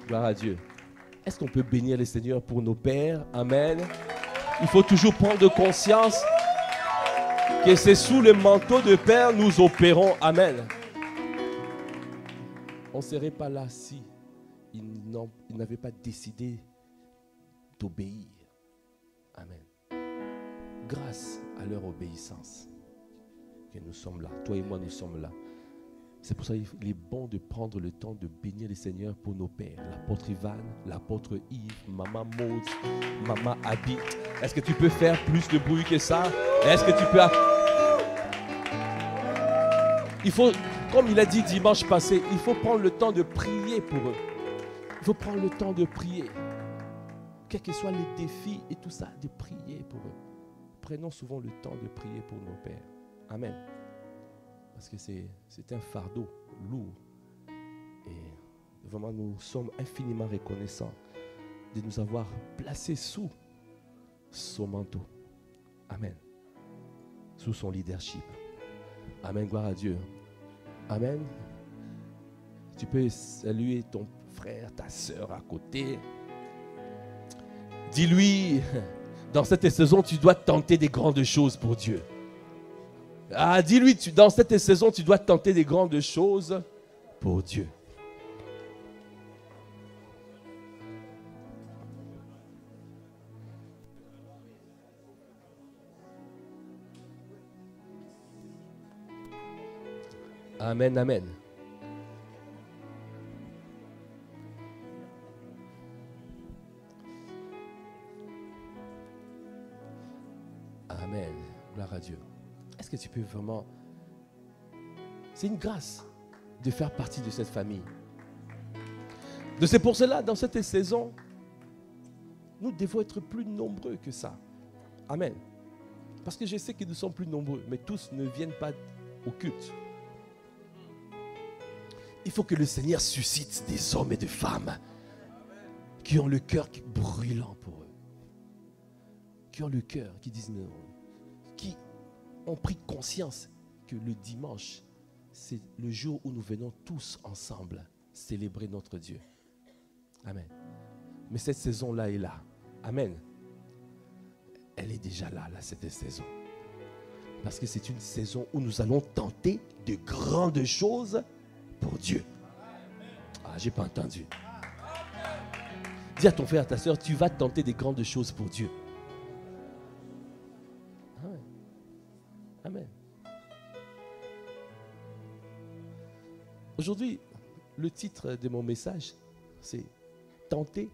Gloire à Dieu. Est-ce qu'on peut bénir le Seigneur pour nos pères? Amen. Il faut toujours prendre conscience que c'est sous le manteau de Père nous opérons. Amen. On ne serait pas là si ils n'avaient pas décidé d'obéir. Amen. Grâce à leur obéissance que nous sommes là. Toi et moi, nous sommes là. C'est pour ça qu'il est bon de prendre le temps de bénir le Seigneur pour nos pères. L'apôtre Ivan, l'apôtre Yves, maman Maud, maman Abby. Est-ce que tu peux faire plus de bruit que ça? Est-ce que tu peux... Il faut, comme il a dit dimanche passé, il faut prendre le temps de prier pour eux. Il faut prendre le temps de prier. Quels que soient les défis et tout ça, de prier pour eux. Prenons souvent le temps de prier pour nos pères. Amen. Parce que c'est un fardeau lourd. Et vraiment, nous sommes infiniment reconnaissants de nous avoir placés sous son manteau. Amen. Sous son leadership. Amen, gloire à Dieu. Amen. Tu peux saluer ton frère, ta soeur à côté. Dis-lui, dans cette saison, tu dois tenter des grandes choses pour Dieu. Ah, dis-lui, dans cette saison, tu dois tenter des grandes choses pour Dieu. Amen, amen. Amen. Gloire à Dieu. Est-ce que tu peux vraiment... C'est une grâce de faire partie de cette famille. C'est pour cela, dans cette saison, nous devons être plus nombreux que ça. Amen. Parce que je sais que nous sommes plus nombreux, mais tous ne viennent pas au culte. Il faut que le Seigneur suscite des hommes et des femmes qui ont le cœur brûlant pour eux. Qui ont le cœur, qui disent non. Qui ont pris conscience que le dimanche, c'est le jour où nous venons tous ensemble célébrer notre Dieu. Amen. Mais cette saison-là est là. Amen. Elle est déjà là, cette saison. Parce que c'est une saison où nous allons tenter de grandes choses pour Dieu. Ah, j'ai pas entendu. Dis à ton frère, à ta soeur, tu vas tenter des grandes choses pour Dieu. Amen. Amen. Aujourd'hui, le titre de mon message, c'est tenter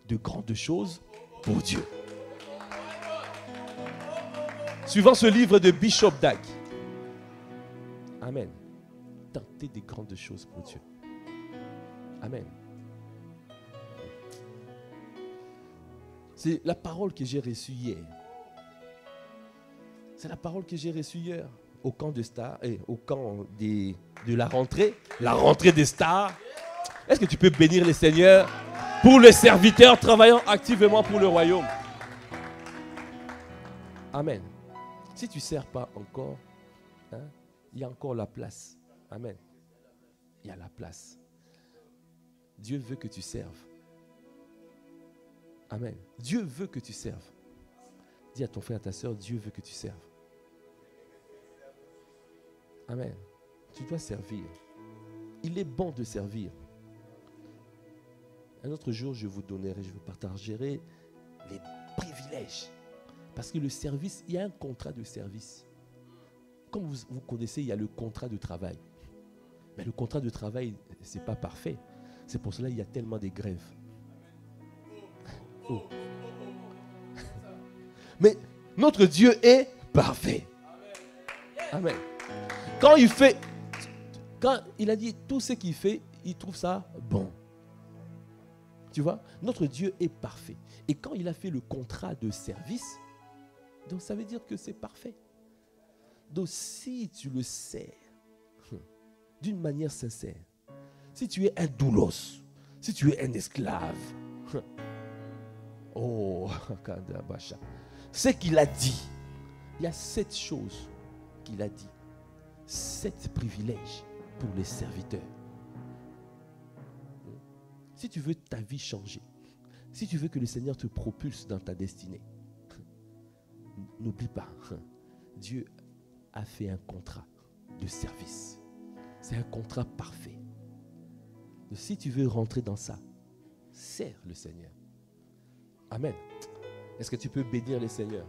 de grandes choses pour Dieu. Suivant ce livre de Bishop Dag. Amen. Tenter des grandes choses pour Dieu. Amen. C'est la parole que j'ai reçue hier. C'est la parole que j'ai reçue hier au camp de stars et au camp de la rentrée des stars. Est-ce que tu peux bénir le Seigneur pour les serviteurs travaillant activement pour le royaume? Amen. Si tu ne sers pas encore, il y a encore la place. Amen. Il y a la place. Dieu veut que tu serves. Amen. Dieu veut que tu serves. Dis à ton frère, à ta soeur, Dieu veut que tu serves. Amen. Tu dois servir. Il est bon de servir. Un autre jour, je vous partagerai les privilèges. Parce que le service, il y a un contrat de service. Comme vous connaissez, il y a le contrat de travail. Mais le contrat de travail, ce n'est pas parfait. C'est pour cela qu'il y a tellement de grèves. Oh. Mais notre Dieu est parfait. Amen. Quand il a dit tout ce qu'il fait, il trouve ça bon. Tu vois, notre Dieu est parfait. Et quand il a fait le contrat de service, donc ça veut dire que c'est parfait. Donc si tu le sers d'une manière sincère, si tu es un doulos, si tu es un esclave, oh, ce qu'il a dit, il y a 7 choses qu'il a dit, 7 privilèges pour les serviteurs. Si tu veux ta vie changer, si tu veux que le Seigneur te propulse dans ta destinée, n'oublie pas, Dieu a fait un contrat de service. C'est un contrat parfait. Donc, si tu veux rentrer dans ça, sers le Seigneur. Amen. Est-ce que tu peux bénir le Seigneur?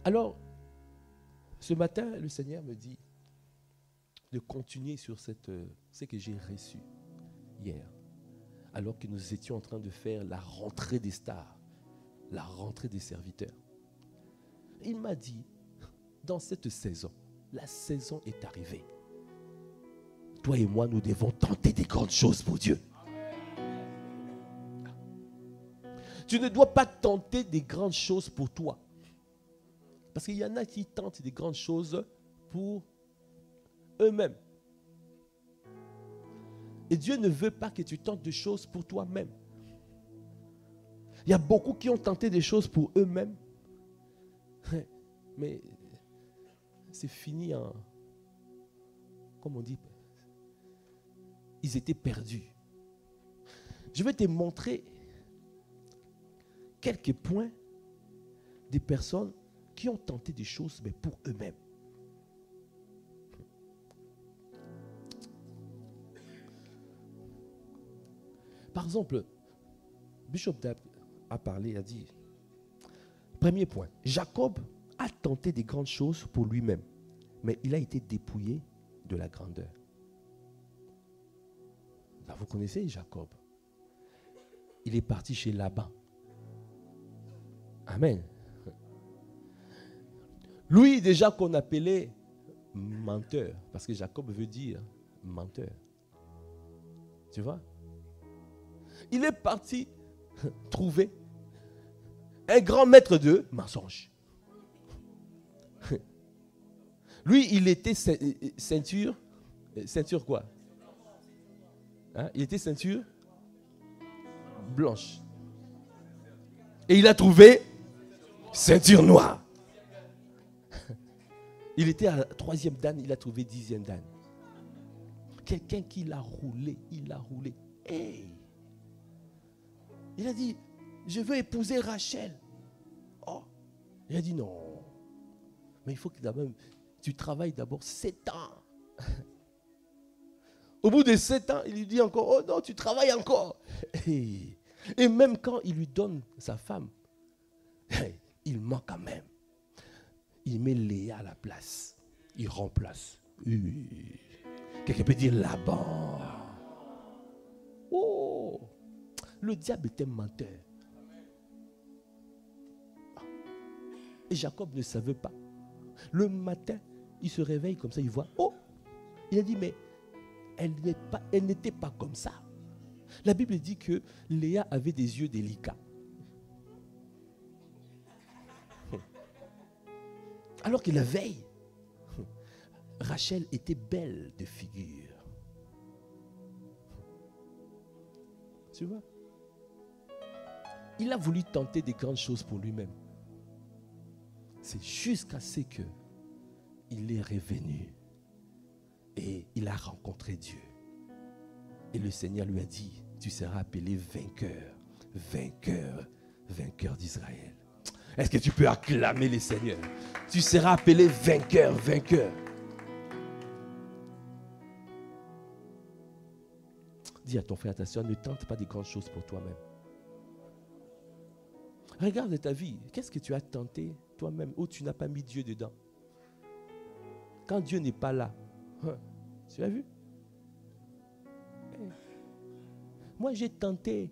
Alors, ce matin, le Seigneur me dit de continuer sur ce que j'ai reçu hier, alors que nous étions en train de faire la rentrée des stars, la rentrée des serviteurs. Il m'a dit, dans cette saison, la saison est arrivée. Toi et moi, nous devons tenter des grandes choses pour Dieu. Tu ne dois pas tenter des grandes choses pour toi. Parce qu'il y en a qui tentent des grandes choses pour eux-mêmes. Et Dieu ne veut pas que tu tentes des choses pour toi-même. Il y a beaucoup qui ont tenté des choses pour eux-mêmes. Mais c'est fini en... Comme on dit, ils étaient perdus. Je vais te montrer quelques points des personnes qui ont tenté des choses, mais pour eux-mêmes. Par exemple, Bishop Dab a parlé, a dit, premier point, Jacob a tenté des grandes choses pour lui-même, mais il a été dépouillé de la grandeur. Là, vous connaissez Jacob. Il est parti chez Laban. Amen. Lui, déjà qu'on appelait menteur, parce que Jacob veut dire menteur. Tu vois? Il est parti trouver un grand maître de mensonges. Lui, il était ceinture quoi? Hein? Il était ceinture blanche. Et il a trouvé ceinture noire. Il était à la 3e dan, il a trouvé 10e dan. Quelqu'un qui l'a roulé, il a roulé. Hey! Il a dit, je veux épouser Rachel. Oh! Il a dit non. Mais il faut que d'abord, tu travailles d'abord 7 ans. Au bout de 7 ans, il lui dit encore, oh non, tu travailles encore. Et même quand il lui donne sa femme, il ment quand même. Il met Léa à la place. Il remplace. Quelqu'un peut dire Laban. Oh! Le diable était menteur. Et Jacob ne savait pas. Le matin, il se réveille comme ça, il voit, oh! Il a dit, mais elle n'était pas comme ça. La Bible dit que Léa avait des yeux délicats. Alors que la veille, Rachel était belle de figure. Tu vois? Il a voulu tenter des grandes choses pour lui-même. C'est jusqu'à ce que il est revenu et il a rencontré Dieu. Et le Seigneur lui a dit, tu seras appelé vainqueur, vainqueur, vainqueur d'Israël. Est-ce que tu peux acclamer le Seigneur? Tu seras appelé vainqueur, vainqueur. Dis à ton frère, à ta soeur, ne tente pas des grandes choses pour toi-même. Regarde ta vie. Qu'est-ce que tu as tenté toi-même où tu n'as pas mis Dieu dedans? Quand Dieu n'est pas là, tu as vu? Moi, j'ai tenté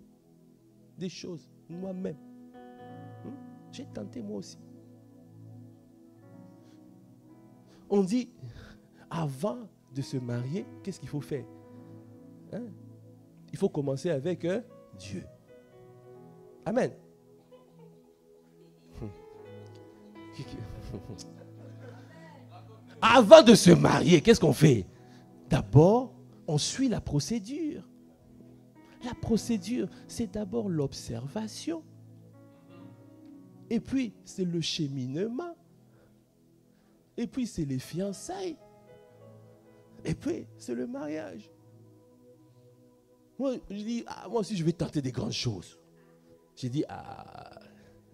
des choses moi-même. J'ai tenté moi aussi. On dit, avant de se marier, qu'est-ce qu'il faut faire? Il faut commencer avec Dieu. Amen. Avant de se marier, qu'est-ce qu'on fait? D'abord, on suit la procédure. La procédure, c'est d'abord l'observation. Et puis, c'est le cheminement. Et puis, c'est les fiançailles. oui, c'est le mariage. Moi, je dis, moi aussi, je vais tenter des grandes choses. J'ai dit,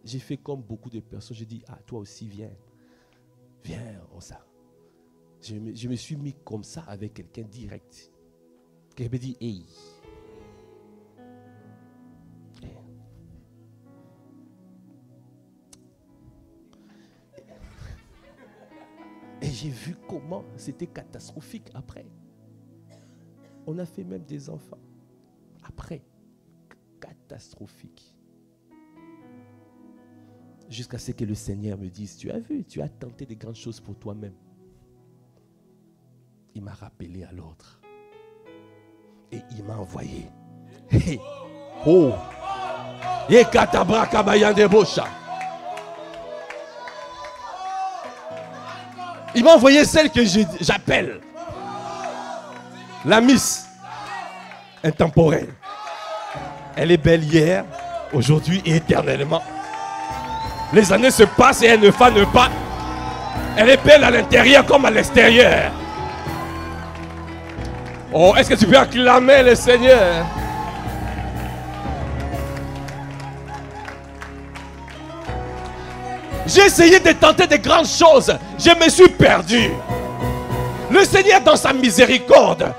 j'ai fait comme beaucoup de personnes. J'ai dit, toi aussi, viens. Viens, ça. Je me suis mis comme ça avec quelqu'un direct. Quelqu'un me dit, hey. Et j'ai vu comment c'était catastrophique après. On a fait même des enfants. Après, catastrophique. Jusqu'à ce que le Seigneur me dise, tu as vu, tu as tenté des grandes choses pour toi-même. Il m'a rappelé à l'autre. Et il m'a envoyé. Hey. Oh! Yekatabra kabayande bosha. Il m'a envoyé celle que j'appelle la Miss intemporelle. Elle est belle hier, aujourd'hui et éternellement. Les années se passent et elle ne fane pas. Elle est belle à l'intérieur comme à l'extérieur. Oh, est-ce que tu peux acclamer le Seigneur? J'ai essayé de tenter de grandes choses. Je me suis perdu. Le Seigneur, dans sa miséricorde,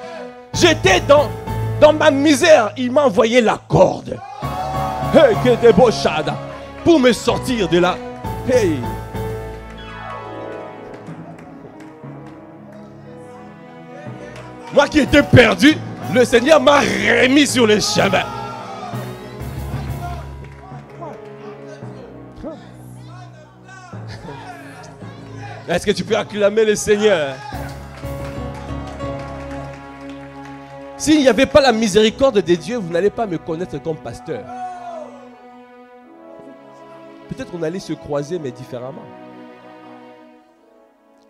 j'étais dans ma misère. Il m'a envoyé la corde. Hey, que débauchade. Pour me sortir de là. Hey. Moi qui étais perdu, le Seigneur m'a remis sur le chemin. Est-ce que tu peux acclamer le Seigneur? S'il n'y avait pas la miséricorde de Dieu, vous n'allez pas me connaître comme pasteur. Peut-être qu'on allait se croiser, mais différemment.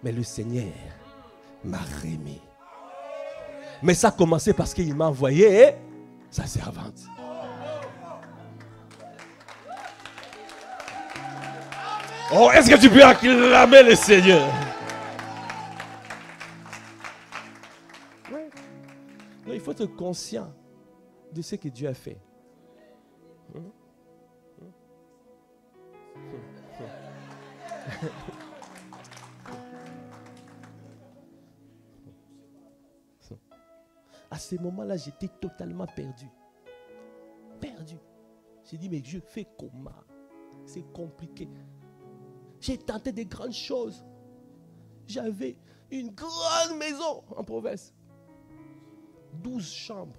Mais le Seigneur m'a remis. Mais ça a commencé parce qu'il m'a envoyé sa servante. Oh, est-ce que tu peux acclamer le Seigneur? Oui. Non, il faut être conscient de ce que Dieu a fait. À ce moment-là, j'étais totalement perdu. Perdu. J'ai dit, mais je fais comment? C'est compliqué. J'ai tenté des grandes choses. J'avais une grande maison en province. 12 chambres.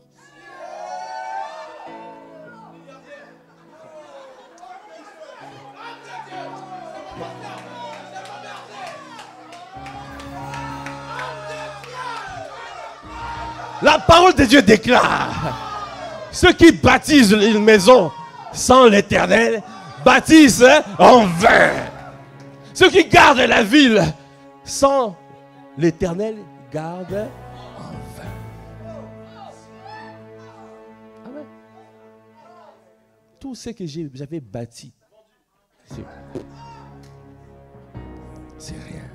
La parole de Dieu déclare: ceux qui bâtissent une maison sans l'Éternel bâtissent en vain. Ceux qui gardent la ville sans l'Éternel gardent en vain. Amen. Tout ce que j'avais bâti, c'est rien.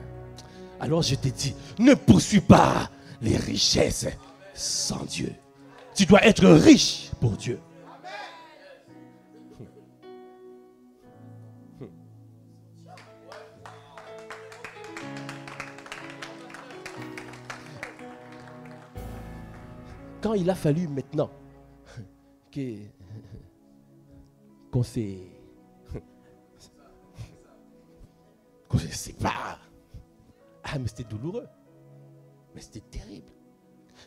Alors je te dis, ne poursuis pas les richesses sans Dieu. Tu dois être riche pour Dieu. Quand il a fallu maintenant qu'on se sépare, mais c'était douloureux, mais c'était terrible.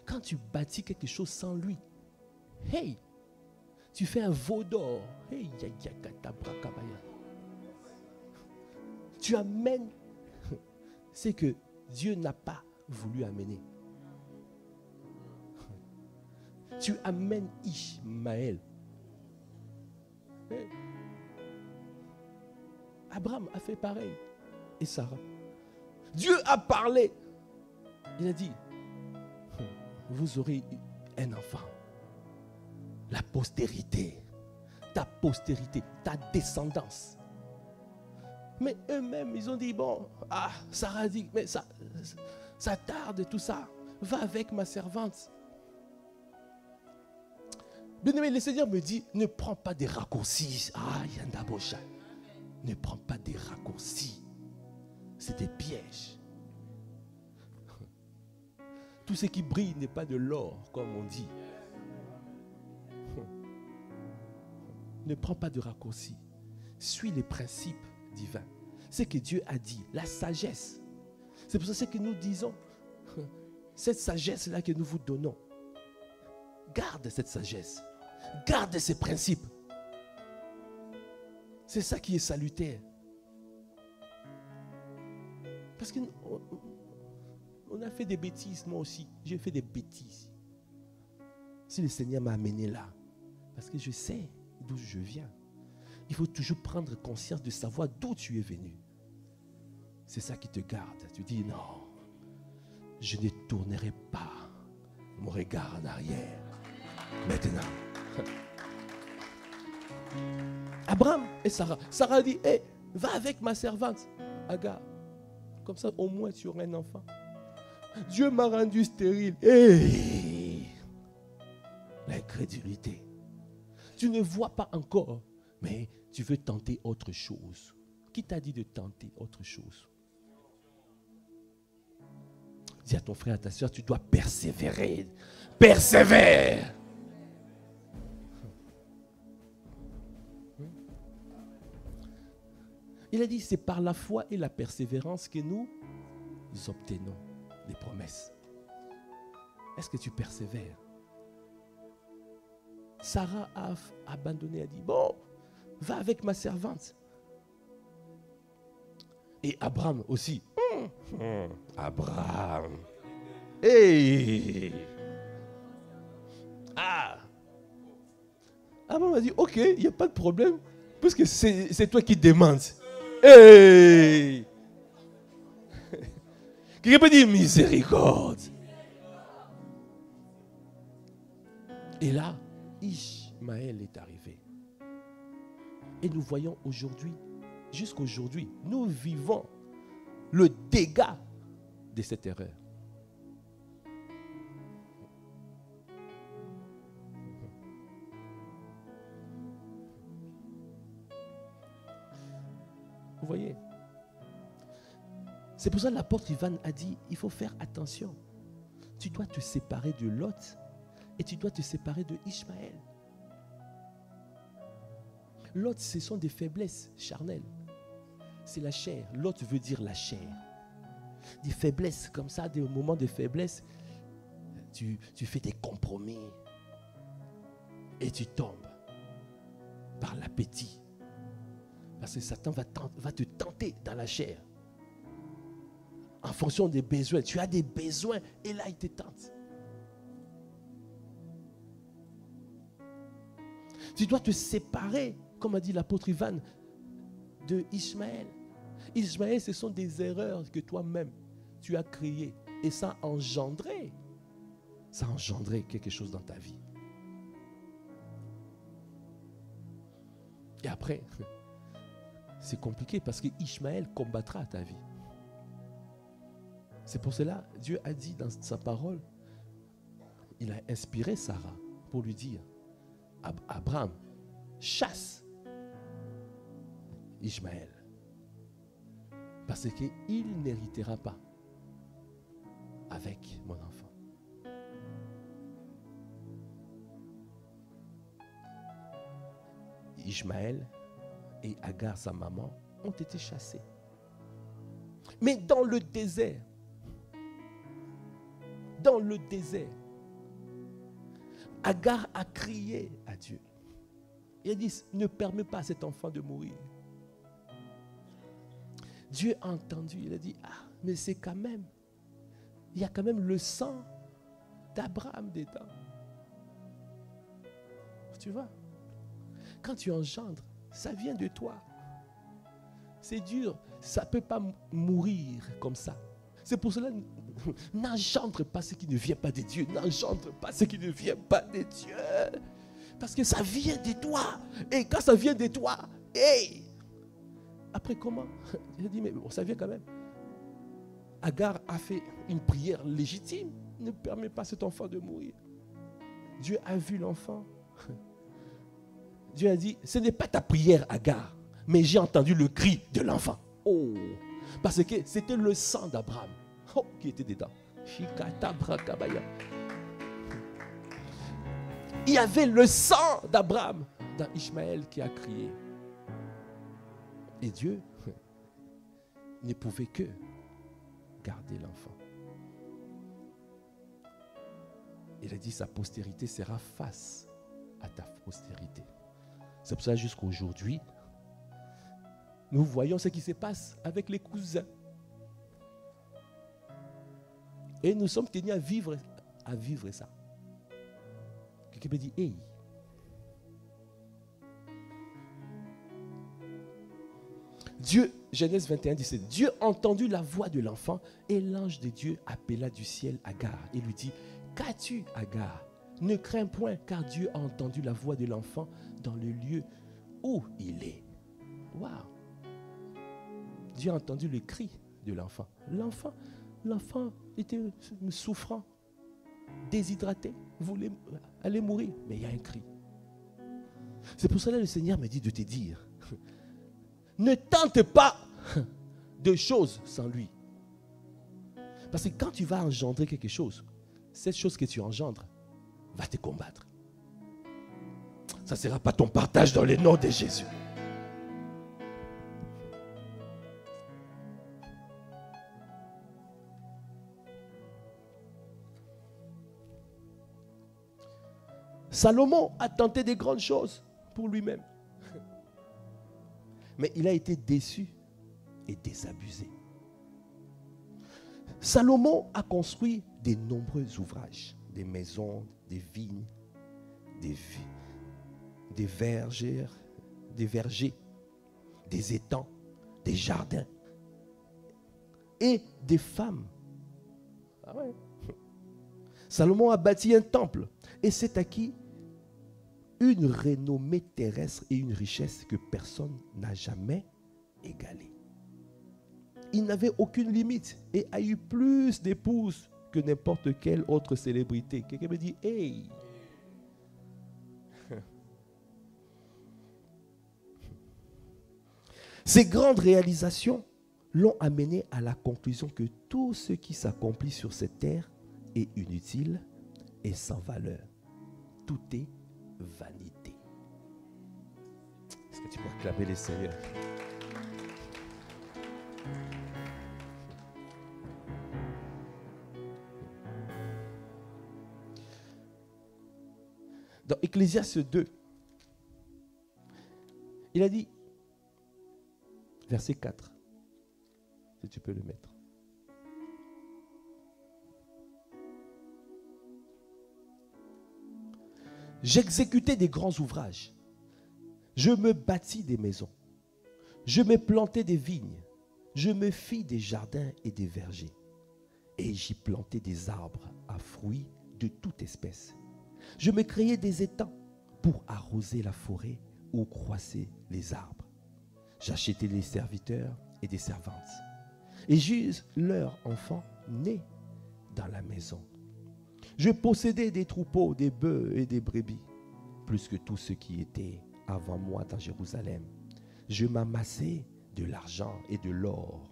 Quand tu bâtis quelque chose sans lui, hey, tu fais un veau d'or, hey, tu amènes ce que Dieu n'a pas voulu amener. Tu amènes Ishmaël. Hey. Abraham a fait pareil. Et Sarah. Dieu a parlé. Il a dit, vous aurez un enfant. La postérité. Ta postérité. Ta descendance. Mais eux-mêmes, ils ont dit, bon, Sarah a dit, mais ça tarde tout ça. va avec ma servante. Bien-aimé, le Seigneur me dit, ne prends pas des raccourcis. Ah, Yandabocha. Ne prends pas des raccourcis. C'est des pièges. Tout ce qui brille n'est pas de l'or, comme on dit. Ne prends pas de raccourcis. Suis les principes divins. Ce que Dieu a dit, la sagesse. C'est pour ça que nous disons, cette sagesse-là que nous vous donnons, garde cette sagesse. Garde ces principes. C'est ça qui est salutaire. Parce qu'on a fait des bêtises, moi aussi. J'ai fait des bêtises. Si le Seigneur m'a amené là, parce que je sais d'où je viens, il faut toujours prendre conscience de savoir d'où tu es venu. C'est ça qui te garde. Tu dis non, je ne tournerai pas mon regard en arrière. Maintenant. Abraham et Sarah. Sarah dit, hey, va avec ma servante, Agar. Comme ça, au moins, tu auras un enfant. Dieu m'a rendu stérile. Hey! L'incrédulité. Tu ne vois pas encore, mais tu veux tenter autre chose. Qui t'a dit de tenter autre chose? Dis à ton frère, à ta soeur, tu dois persévérer. Persévère! Il a dit, c'est par la foi et la persévérance que nous obtenons les promesses. Est-ce que tu persévères? Sarah a abandonné, a dit, bon, va avec ma servante. Et Abraham aussi. Abraham. Hey! Ah! Abraham a dit, ok, il n'y a pas de problème, puisque c'est toi qui demandes. Hey! Quelqu'un peut dire miséricorde. Et là, Ishmaël est arrivé. Et nous voyons aujourd'hui, jusqu'aujourd'hui, nous vivons le dégât de cette erreur. Vous voyez? C'est pour ça que l'apôtre Ivan a dit, il faut faire attention. Tu dois te séparer de Lot et tu dois te séparer de Ishmaël. Lot, ce sont des faiblesses charnelles. C'est la chair. Lot veut dire la chair. Des faiblesses comme ça, des moments de faiblesse, tu fais des compromis et tu tombes par l'appétit. Parce que Satan va te tenter dans la chair. En fonction des besoins. Tu as des besoins et là, il te tente. Tu dois te séparer, comme a dit l'apôtre Ivan, de Ishmaël. Ishmaël, ce sont des erreurs que toi-même, tu as créées. Et ça a engendré quelque chose dans ta vie. Et après, c'est compliqué parce que Ishmaël combattra ta vie. C'est pour cela, Dieu a dit dans sa parole, il a inspiré Sarah pour lui dire, Abraham, chasse Ishmaël. Parce qu'il n'héritera pas avec mon enfant. Ishmaël et Agar, sa maman, ont été chassés. Mais dans le désert, Agar a crié à Dieu. Il a dit, ne permets pas à cet enfant de mourir. Dieu a entendu, il a dit, mais c'est quand même, il y a quand même le sang d'Abraham dedans. Tu vois, quand tu engendres, ça vient de toi. C'est dur, ça ne peut pas mourir comme ça. C'est pour cela, n'engendre pas ce qui ne vient pas de Dieu. N'engendre pas ce qui ne vient pas de Dieu. Parce que ça vient de toi. Et quand ça vient de toi, hey! Après comment? Il a dit, mais bon, ça vient quand même. Agar a fait une prière légitime. ne permets pas à cet enfant de mourir. Dieu a vu l'enfant. Dieu a dit, ce n'est pas ta prière, Agar, mais j'ai entendu le cri de l'enfant. Oh, parce que c'était le sang d'Abraham qui était dedans. Il y avait le sang d'Abraham dans Ishmaël qui a crié. Et Dieu ne pouvait que garder l'enfant. Il a dit, sa postérité sera face à ta postérité. C'est pour ça jusqu'à aujourd'hui, nous voyons ce qui se passe avec les cousins. Et nous sommes tenus à vivre ça. Quelqu'un peut dire, hey. Dieu, Genèse 21, 17, Dieu a entendu la voix de l'enfant et l'ange de Dieu appela du ciel Agar et lui dit, qu'as-tu, Agar? Ne crains point, car Dieu a entendu la voix de l'enfant dans le lieu où il est. Waouh! Dieu a entendu le cri de l'enfant. L'enfant était souffrant, déshydraté, voulait aller mourir, mais il y a un cri. C'est pour cela que le Seigneur me dit de te dire, ne tente pas de choses sans lui. Parce que quand tu vas engendrer quelque chose, cette chose que tu engendres va te combattre. Ça ne sera pas ton partage dans le nom de Jésus. Salomon a tenté des grandes choses pour lui-même. Mais il a été déçu et désabusé. Salomon a construit de nombreux ouvrages, des maisons, des vignes, des vergers, des étangs, des jardins et des femmes. Ah ouais. Salomon a bâti un temple et s'est acquis une renommée terrestre et une richesse que personne n'a jamais égalée. Il n'avait aucune limite et a eu plus d'épouses que n'importe quelle autre célébrité. Quelqu'un me dit, hey! Ces grandes réalisations l'ont amené à la conclusion que tout ce qui s'accomplit sur cette terre est inutile et sans valeur. Tout est vanité. Est-ce que tu peux acclamer les Seigneurs? Dans Ecclésiaste 2, il a dit, verset 4, si tu peux le mettre. J'exécutais des grands ouvrages. Je me bâtis des maisons. Je me plantai des vignes. Je me fis des jardins et des vergers. Et j'y plantai des arbres à fruits de toute espèce. Je me créai des étangs pour arroser la forêt où croissaient les arbres. J'achetai des serviteurs et des servantes. Et j'eus leurs enfants nés dans la maison. Je possédais des troupeaux, des bœufs et des brebis, plus que tous ceux qui étaient avant moi dans Jérusalem. Je m'amassai de l'argent et de l'or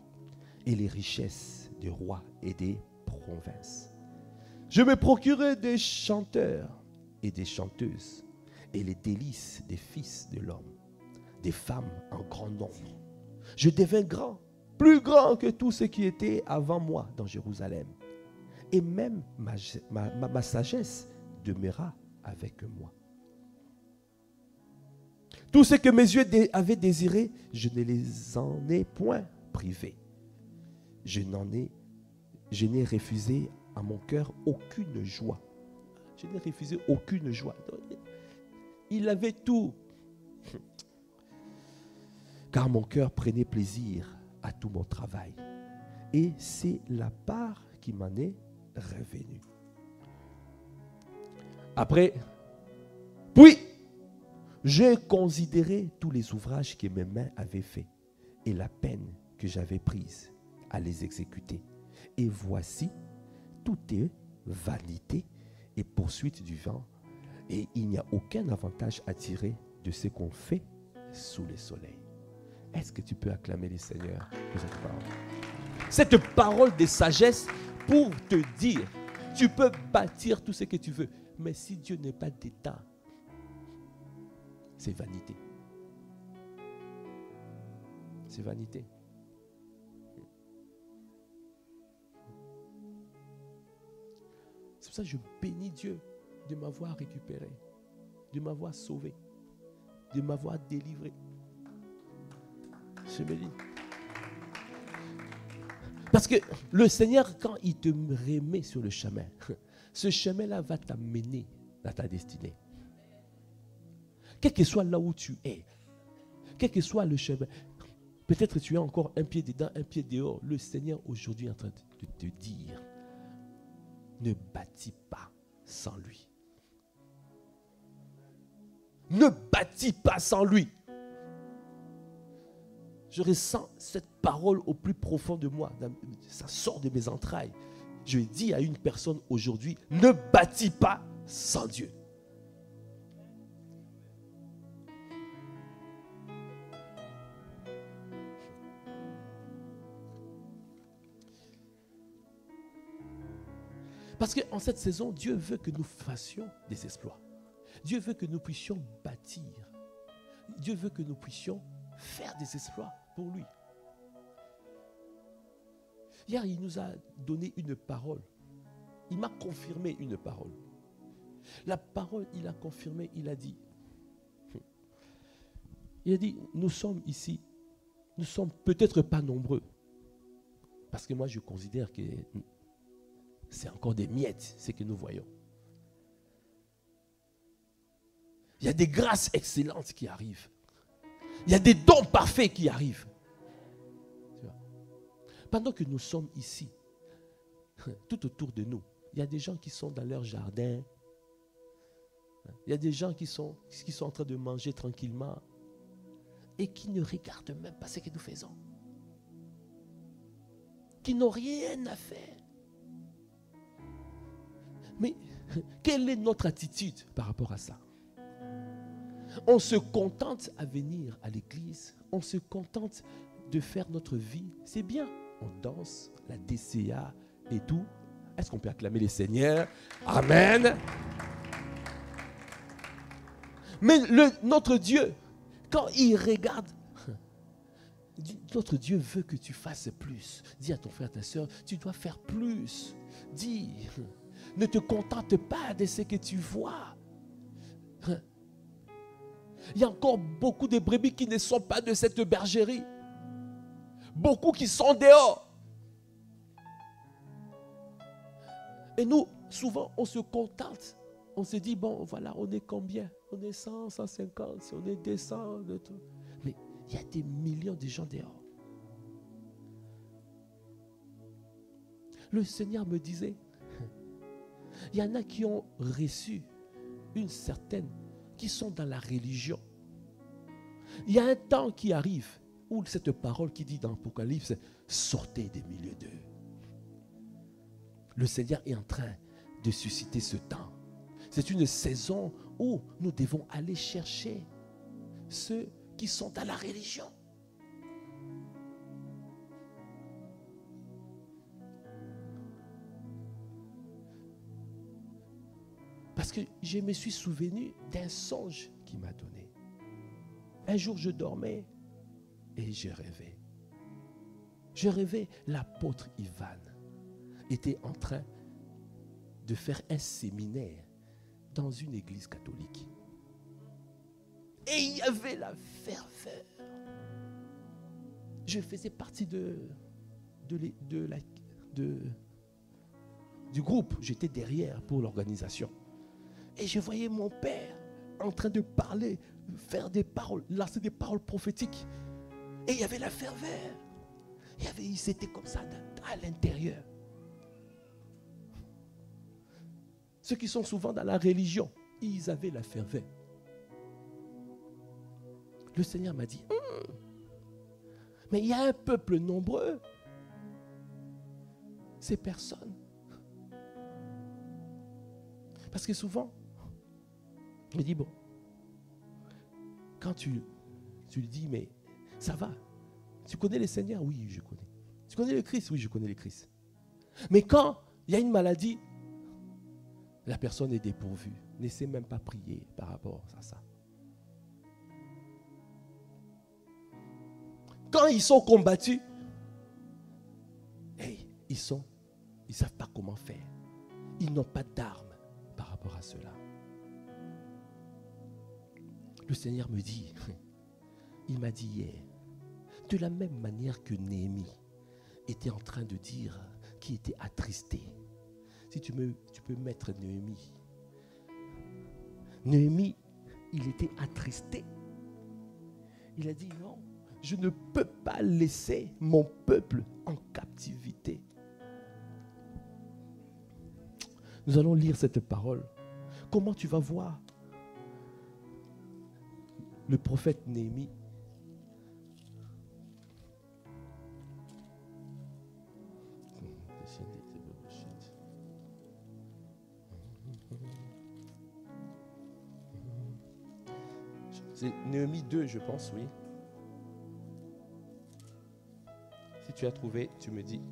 et les richesses des rois et des provinces. Je me procurais des chanteurs et des chanteuses et les délices des fils de l'homme, des femmes en grand nombre. Je devins grand, plus grand que tous ceux qui étaient avant moi dans Jérusalem. Et même ma sagesse demeura avec moi. Tout ce que mes yeux avaient désiré, je ne les en ai point privés. Je n'ai refusé à mon cœur aucune joie. Je n'ai refusé aucune joie. Il avait tout. Car mon cœur prenait plaisir à tout mon travail. Et c'est la part qui m'en est revenue. Après, puis, j'ai considéré tous les ouvrages que mes mains avaient faits et la peine que j'avais prise à les exécuter. Et voici, tout est vanité et poursuite du vent. Et il n'y a aucun avantage à tirer de ce qu'on fait sous le soleil. Est-ce que tu peux acclamer les seigneurs pour cette parole? Cette parole de sagesse pour te dire, tu peux bâtir tout ce que tu veux, mais si Dieu n'est pas d'état, c'est vanité. C'est vanité. C'est pour ça que je bénis Dieu de m'avoir récupéré, de m'avoir sauvé, de m'avoir délivré. Je me dis. Parce que le Seigneur, quand il te remet sur le chemin, ce chemin-là va t'amener à ta destinée. Quel que soit là où tu es, quel que soit le chemin, peut-être tu as encore un pied dedans, un pied dehors. Le Seigneur aujourd'hui est en train de te dire, ne bâtis pas sans lui. Ne bâtis pas sans lui. Je ressens cette parole au plus profond de moi. Ça sort de mes entrailles. Je dis à une personne aujourd'hui, ne bâtis pas sans Dieu. Parce qu'en cette saison, Dieu veut que nous fassions des exploits. Dieu veut que nous puissions bâtir. Dieu veut que nous puissions faire des exploits pour lui. Hier, il nous a donné une parole. Il m'a confirmé une parole. La parole, il a confirmé, il a dit, nous sommes ici, nous sommes peut-être pas nombreux. Parce que moi, je considère que c'est encore des miettes, ce que nous voyons. Il y a des grâces excellentes qui arrivent. Il y a des dons parfaits qui arrivent. Pendant que nous sommes ici, tout autour de nous, il y a des gens qui sont dans leur jardin. Il y a des gens qui sont en train de manger tranquillement et qui ne regardent même pas ce que nous faisons. Qui n'ont rien à faire. Mais quelle est notre attitude par rapport à ça? On se contente à venir à l'église, on se contente de faire notre vie, c'est bien. On danse, la DCA et tout. Est-ce qu'on peut acclamer les seigneurs? Amen. Mais notre Dieu, quand il regarde, notre Dieu veut que tu fasses plus. Dis à ton frère, ta soeur, tu dois faire plus. Dis, ne te contente pas de ce que tu vois. Il y a encore beaucoup de brebis qui ne sont pas de cette bergerie. Beaucoup qui sont dehors. Et nous, souvent, on se contente. On se dit, bon, voilà, on est combien? On est 100, 150, on est 200. Mais il y a des millions de gens dehors. Le Seigneur me disait, il y en a qui ont reçu une certaine, qui sont dans la religion. Il y a un temps qui arrive où cette parole qui dit dans l'Apocalypse, sortez des milieux d'eux. Le Seigneur est en train de susciter ce temps. C'est une saison où nous devons aller chercher ceux qui sont dans la religion. Parce que je me suis souvenu d'un songe qu'il m'a donné. Un jour, je dormais et je rêvais. Je rêvais, l'apôtre Ivan était en train de faire un séminaire dans une église catholique. Et il y avait la ferveur. Je faisais partie du groupe. J'étais derrière pour l'organisation. Et je voyais mon père en train de parler, faire des paroles, lancer des paroles prophétiques. Et il y avait la ferveur. C'était comme ça à l'intérieur. Ceux qui sont souvent dans la religion, ils avaient la ferveur. Le Seigneur m'a dit, mais il y a un peuple nombreux. Ces personnes, Parce que souvent, je me dis, bon, quand tu lui dis, mais ça va. Tu connais le Seigneur? Oui, je connais. Tu connais le Christ? Oui, je connais le Christ. Mais quand il y a une maladie, la personne est dépourvue. Ne sait même pas prier par rapport à ça. Quand ils sont combattus, ils ne savent pas comment faire. Ils n'ont pas d'armes par rapport à cela. Le Seigneur me dit, il m'a dit hier, de la même manière que Néhémie était en train de dire qu'il était attristé. Si tu peux mettre Néhémie. Néhémie, il était attristé. Il a dit non, je ne peux pas laisser mon peuple en captivité. Nous allons lire cette parole. Comment tu vas voir le prophète Néhémie? C'est Néhémie 2, je pense, oui. Si tu as trouvé, tu me dis.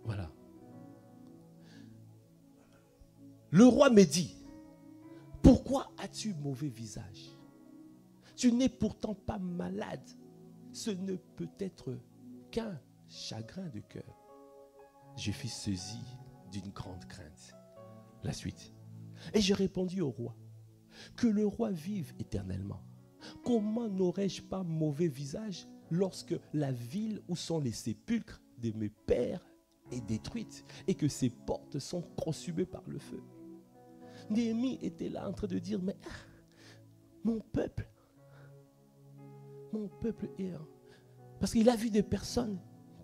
Voilà. Le roi me dit, pourquoi as-tu mauvais visage? Tu n'es pourtant pas malade. Ce ne peut être qu'un chagrin de cœur. Je fus saisi d'une grande crainte. La suite. Et j'ai répondu au roi, que le roi vive éternellement. Comment n'aurais-je pas mauvais visage lorsque la ville où sont les sépulcres de mes pères est détruite et que ses portes sont consumées par le feu? Néhémie était là en train de dire, mais mon peuple est... Parce qu'il a vu des personnes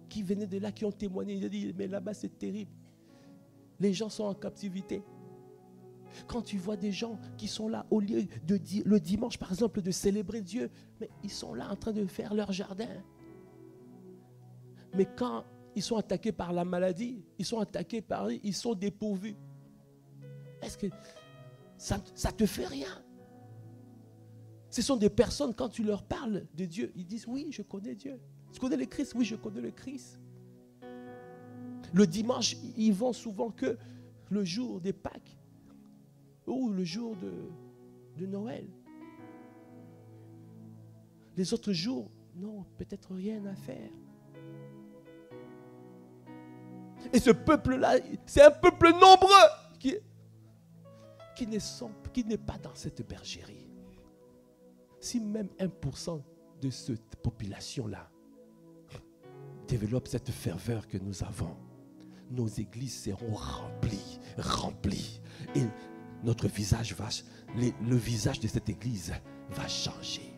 qui venaient de là, qui ont témoigné. Il a dit, mais là-bas c'est terrible. Les gens sont en captivité. Quand tu vois des gens qui sont là, au lieu de le dimanche, par exemple, de célébrer Dieu, mais ils sont là en train de faire leur jardin. Mais quand ils sont attaqués par la maladie, ils sont dépourvus. Est-ce que ça te fait rien? Ce sont des personnes, quand tu leur parles de Dieu, ils disent, oui, je connais Dieu. Tu connais le Christ? Oui, je connais le Christ. Le dimanche, ils vont souvent que le jour des Pâques ou le jour de Noël. Les autres jours, non, peut-être rien à faire. Et ce peuple-là, c'est un peuple nombreux qui n'est pas dans cette bergerie. Si même 1% de cette population-là développe cette ferveur que nous avons, nos églises seront remplies. Et notre visage le visage de cette église va changer.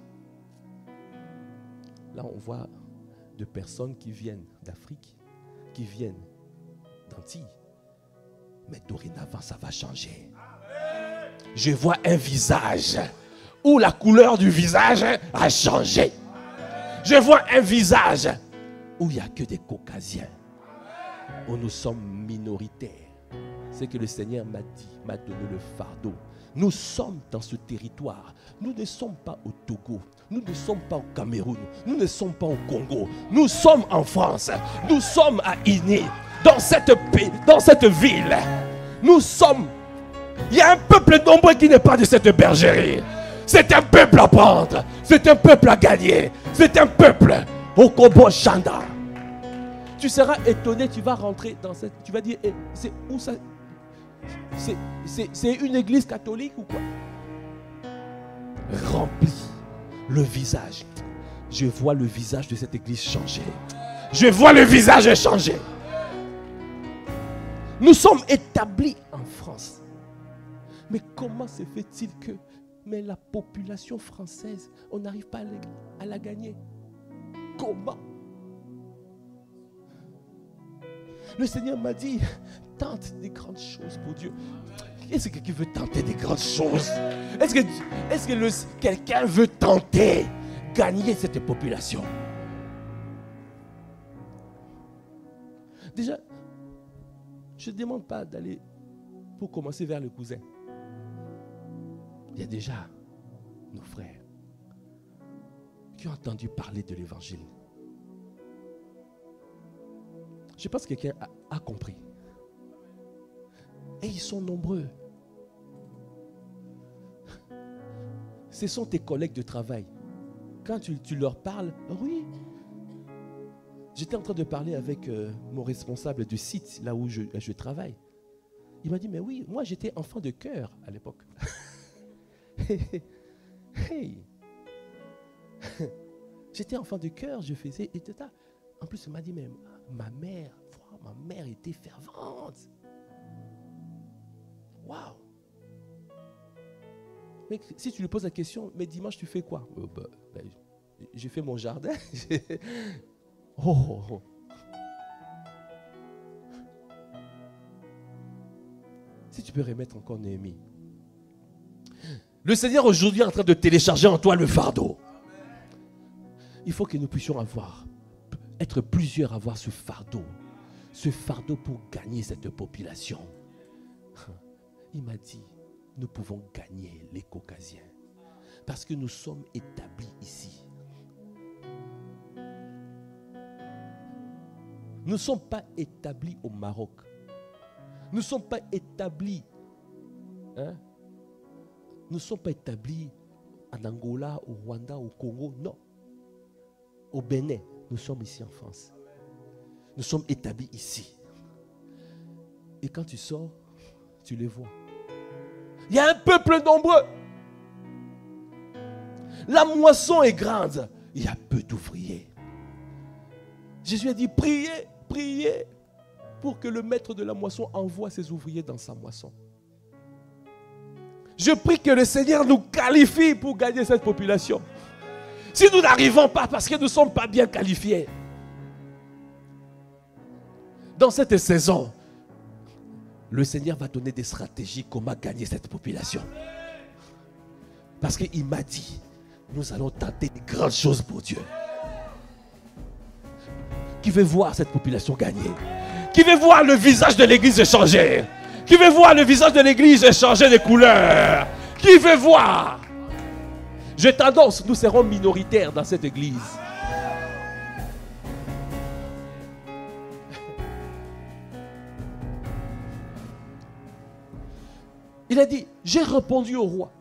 Là, on voit de personnes qui viennent d'Afrique, qui viennent d'Antilles. Mais dorénavant, ça va changer. Je vois un visage où la couleur du visage a changé. Je vois un visage où il n'y a que des caucasiens, où nous sommes minoritaires. C'est que le Seigneur m'a dit, m'a donné le fardeau. Nous sommes dans ce territoire. Nous ne sommes pas au Togo. Nous ne sommes pas au Cameroun. Nous ne sommes pas au Congo. Nous sommes en France. Nous sommes à Iné. Dans cette ville. Nous sommes... Il y a un peuple nombreux qui n'est pas de cette bergerie. C'est un peuple à prendre. C'est un peuple à gagner. C'est un peuple au Kobo Chanda. Tu seras étonné, tu vas rentrer dans cette... Tu vas dire, c'est où ça? C'est une église catholique ou quoi? Rempli le visage. Je vois le visage de cette église changer. Je vois le visage changer. Nous sommes établis en France. Mais comment se fait-il que la population française, on n'arrive pas à la gagner? Comment? Le Seigneur m'a dit, tente des grandes choses pour Dieu. Est-ce que quelqu'un veut tenter des grandes choses? Est-ce que quelqu'un veut tenter gagner cette population. Déjà, je ne demande pas d'aller pour commencer vers le cousin. Il y a déjà nos frères qui ont entendu parler de l'évangile. Je pense que quelqu'un a compris. Et ils sont nombreux. Ce sont tes collègues de travail. Quand tu leur parles, oui. J'étais en train de parler avec mon responsable du site, là où je travaille. Il m'a dit, mais oui, moi j'étais enfant de chœur à l'époque. Hey. J'étais enfant de chœur, je faisais... En plus, il m'a dit, mais ma mère était fervente. Waouh! Mais si tu lui poses la question, mais dimanche tu fais quoi? J'ai fait mon jardin. Oh. Si tu peux remettre encore Néhémie. Le Seigneur aujourd'hui est en train de télécharger en toi le fardeau. Il faut que nous puissions être plusieurs à avoir ce fardeau pour gagner cette population. Il m'a dit, nous pouvons gagner les Caucasiens parce que nous sommes établis ici. Nous ne sommes pas établis au Maroc. Nous ne sommes pas établis. Nous ne sommes pas établis en Angola, au Rwanda, au Congo. Non. Au Bénin, nous sommes ici en France. Nous sommes établis ici. Et quand tu sors, tu les vois. Il y a un peuple nombreux. La moisson est grande. Il y a peu d'ouvriers. Jésus a dit, priez pour que le maître de la moisson envoie ses ouvriers dans sa moisson. Je prie que le Seigneur nous qualifie pour gagner cette population. Si nous n'arrivons pas parce que nous ne sommes pas bien qualifiés, dans cette saison, le Seigneur va donner des stratégies comment gagner cette population. Parce qu'il m'a dit, nous allons tenter de grandes choses pour Dieu. Qui veut voir cette population gagner? Qui veut voir le visage de l'église changer? Qui veut voir le visage de l'église changer de couleur? Qui veut voir? Je t'annonce, nous serons minoritaires dans cette église. Il a dit, j'ai répondu au roi,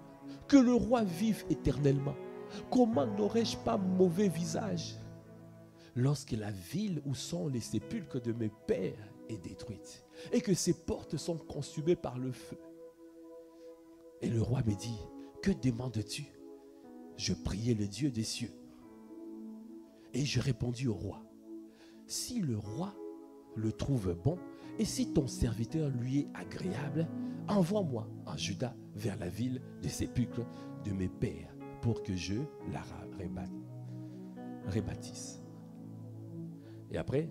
que le roi vive éternellement. Comment n'aurais-je pas mauvais visage lorsque la ville où sont les sépulcres de mes pères est détruite et que ses portes sont consumées par le feu? Et le roi me dit, que demandes-tu? Je priai le Dieu des cieux. Et je répondis au roi, si le roi le trouve bon et si ton serviteur lui est agréable, envoie-moi en Juda vers la ville des sépulcres de mes pères pour que je la rebâtisse. Et après,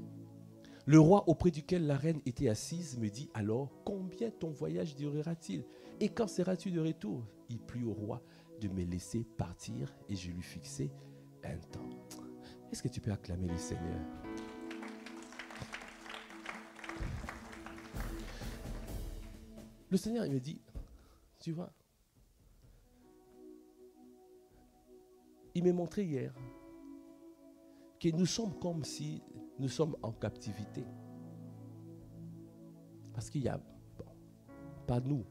le roi auprès duquel la reine était assise me dit alors, combien ton voyage durera-t-il? Et quand seras-tu de retour? Il plut au roi de me laisser partir et je lui fixai un temps. Est-ce que tu peux acclamer le Seigneur? Le Seigneur, il me dit, tu vois, il m'a montré hier que nous sommes comme si nous sommes en captivité. Parce qu'il y a, pas nous,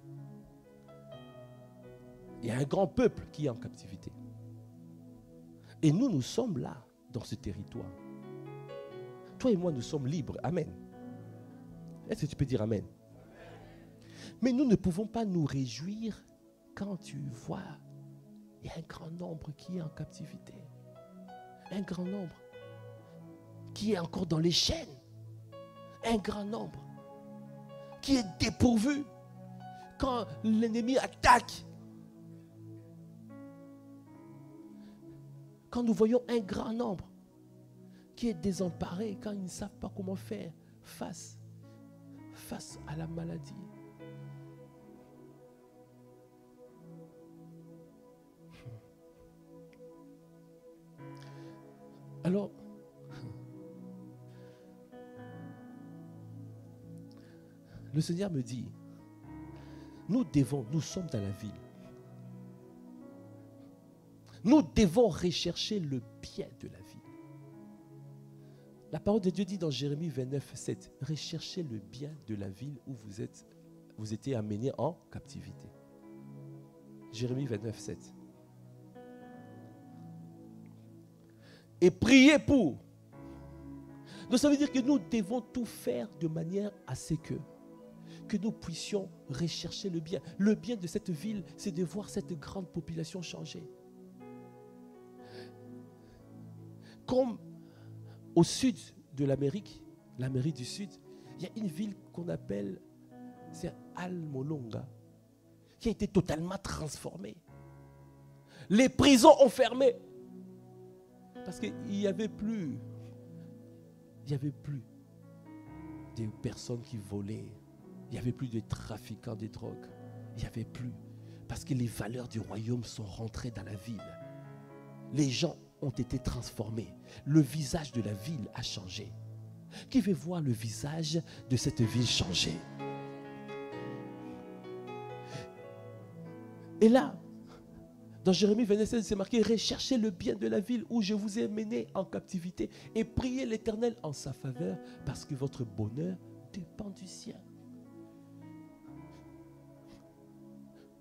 il y a un grand peuple qui est en captivité. Et nous, nous sommes là, dans ce territoire. Toi et moi, nous sommes libres. Amen. Est-ce que tu peux dire Amen? Mais nous ne pouvons pas nous réjouir quand tu vois, il y a un grand nombre qui est en captivité. Un grand nombre qui est encore dans les chaînes. Un grand nombre qui est dépourvu quand l'ennemi attaque. Quand nous voyons un grand nombre qui est désemparé, quand ils ne savent pas comment faire face à la maladie. Alors, le Seigneur me dit, nous sommes dans la ville. Nous devons rechercher le bien de la ville. La parole de Dieu dit dans Jérémie 29, 7, recherchez le bien de la ville où vous étiez amenés en captivité. Jérémie 29, 7. Et priez pour. Donc ça veut dire que nous devons tout faire de manière à ce que nous puissions rechercher le bien. Le bien de cette ville, c'est de voir cette grande population changer. Comme au sud de l'Amérique du Sud, il y a une ville qu'on appelle, c'est Al-Molonga, qui a été totalement transformée. Les prisons ont fermé. Parce qu'il n'y avait plus de personnes qui volaient. Il n'y avait plus de trafiquants de drogue. Il n'y avait plus. Parce que les valeurs du royaume sont rentrées dans la ville. Les gens ont été transformés. Le visage de la ville a changé. Qui veut voir le visage de cette ville changer? Et là, dans Jérémie 27, c'est marqué, recherchez le bien de la ville où je vous ai mené en captivité et priez l'Éternel en sa faveur parce que votre bonheur dépend du sien.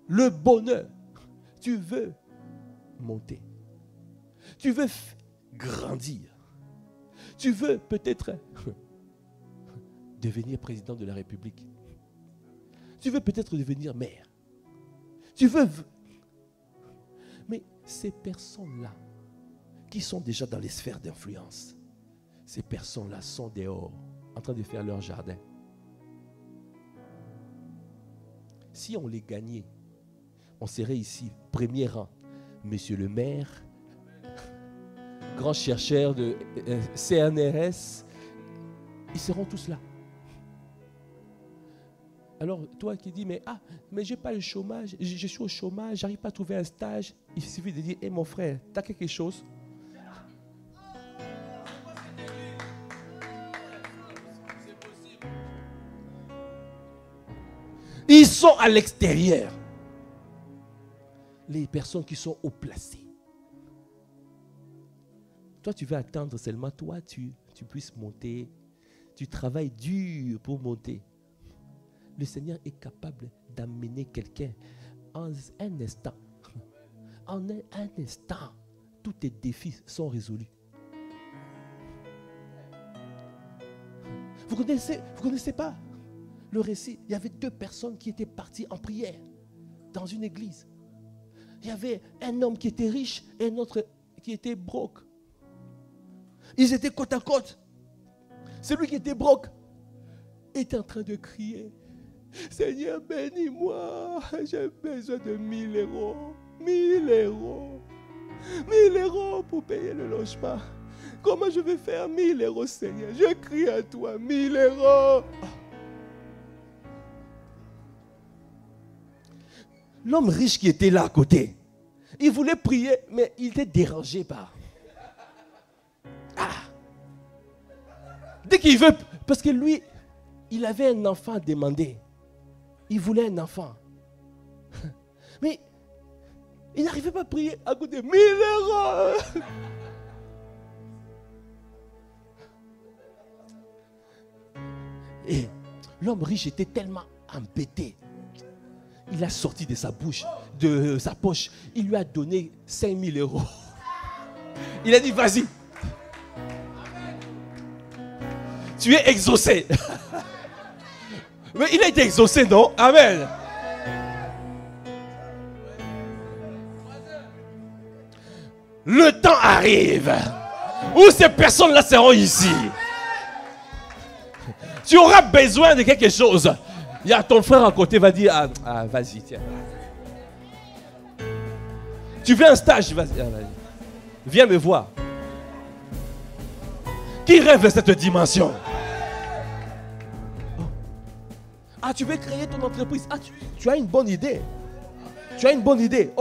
Le bonheur, tu veux monter, tu veux grandir, tu veux peut-être devenir président de la République, tu veux peut-être devenir maire, tu veux... Mais ces personnes-là, qui sont déjà dans les sphères d'influence, ces personnes-là sont dehors, en train de faire leur jardin. Si on les gagnait, on serait ici, premier rang. Monsieur le maire, grand chercheur de CNRS, ils seront tous là. Alors, toi qui dis, mais je n'ai pas le chômage, je suis au chômage, je n'arrive pas à trouver un stage. Il suffit de dire, hé mon frère, tu as quelque chose? Ils sont à l'extérieur. Les personnes qui sont haut placées. Toi, tu veux attendre seulement, toi, tu puisses monter. Tu travailles dur pour monter. Le Seigneur est capable d'amener quelqu'un en un instant. En un instant, tous tes défis sont résolus. Vous connaissez pas le récit? Il y avait 2 personnes qui étaient parties en prière dans une église. Il y avait un homme qui était riche et un autre qui était broke. Ils étaient côte à côte. Celui qui était broke était en train de crier, Seigneur, bénis-moi, j'ai besoin de 1000 euros. 1000 euros. 1000 euros pour payer le logement. Comment je vais faire 1000 euros, Seigneur? Je crie à toi, 1000 euros. L'homme riche qui était là à côté, il voulait prier, mais il était dérangé par... Dès qu'il veut, parce que lui, il avait un enfant à demander. Il voulait un enfant. Mais il n'arrivait pas à prier à côté de 1000 euros. Et l'homme riche était tellement embêté. Il a sorti de sa bouche, de sa poche, il lui a donné 5000 euros. Il a dit, vas-y. Tu es exaucé. Mais il a été exaucé, non? Amen. Le temps arrive où ces personnes-là seront ici. Tu auras besoin de quelque chose. Il y a ton frère à côté, va dire, vas-y, tiens. Tu veux un stage? Vas-y. Viens me voir. Qui rêve de cette dimension? Tu veux créer ton entreprise. Tu as une bonne idée. Tu as une bonne idée.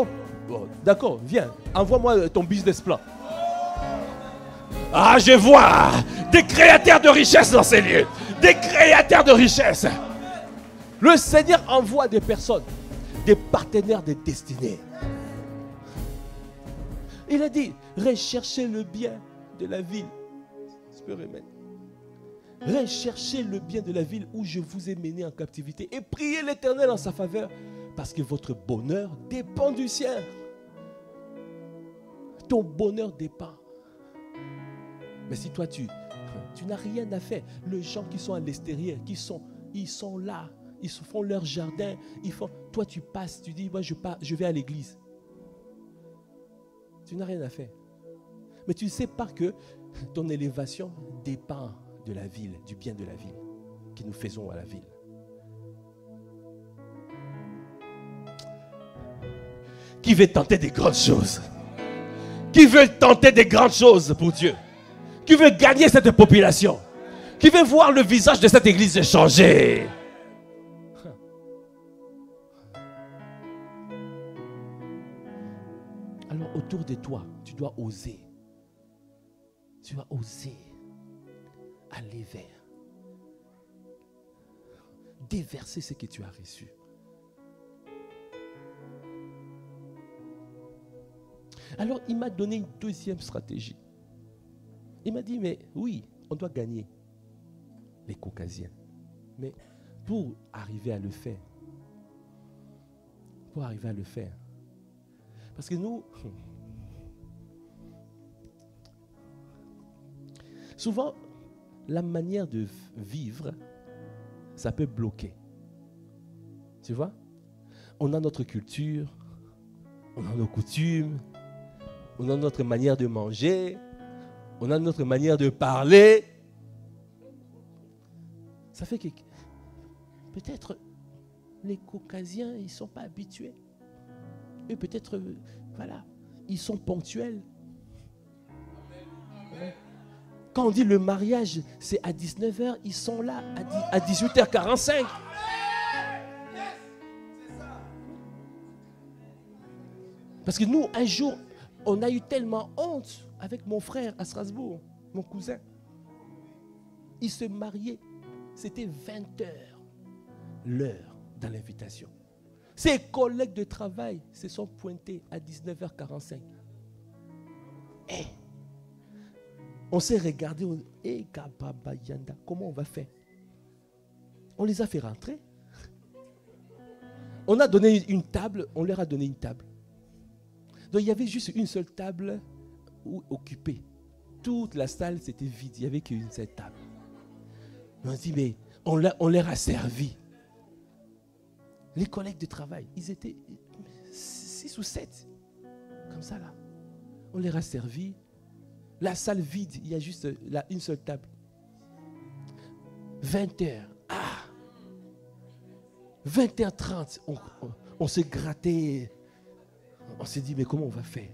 D'accord, viens. Envoie-moi ton business plan. Ah, je vois des créateurs de richesse dans ces lieux. Des créateurs de richesse. Le Seigneur envoie des personnes, des partenaires de destinée. Il a dit, recherchez le bien de la ville. Je peux remettre. Recherchez le bien de la ville où je vous ai mené en captivité et priez l'Éternel en sa faveur parce que votre bonheur dépend du sien. Ton bonheur dépend. Mais si toi tu n'as rien à faire, les gens qui sont à l'extérieur, ils sont là, ils se font leur jardin, toi tu passes, tu dis moi je vais à l'église. Tu n'as rien à faire. Mais tu ne sais pas que ton élévation dépend de la ville, du bien de la ville que nous faisons à la ville. Qui veut tenter des grandes choses? Qui veut tenter des grandes choses pour Dieu? Qui veut gagner cette population? Qui veut voir le visage de cette église changer? Alors autour de toi, tu dois oser. Tu dois oser aller vers. Déverser ce que tu as reçu. Alors il m'a donné une deuxième stratégie. Il m'a dit, mais oui, on doit gagner les Caucasiens. Mais pour arriver à le faire, parce que nous, souvent, la manière de vivre, ça peut bloquer. Tu vois? On a notre culture, on a nos coutumes, on a notre manière de manger, on a notre manière de parler. Ça fait que peut-être les Caucasiens, ils ne sont pas habitués. Et peut-être, voilà, ils sont ponctuels. Quand on dit le mariage, c'est à 19h, ils sont là à 18h45. Parce que nous, un jour, on a eu tellement honte avec mon frère à Strasbourg, mon cousin. Il se mariait, c'était 20h l'heure dans l'invitation. Ses collègues de travail se sont pointés à 19h45. Et on s'est regardé, comment on va faire? On les a fait rentrer. On a donné une table, on leur a donné une table. Donc il y avait juste une seule table occupée. Toute la salle c'était vide, il n'y avait qu'une seule table. On dit, mais on leur a servi. Les collègues de travail, ils étaient 6 ou 7, comme ça là. On leur a servi. La salle vide, il y a juste une seule table. 20h. 20h30, on s'est gratté. On s'est dit, mais comment on va faire?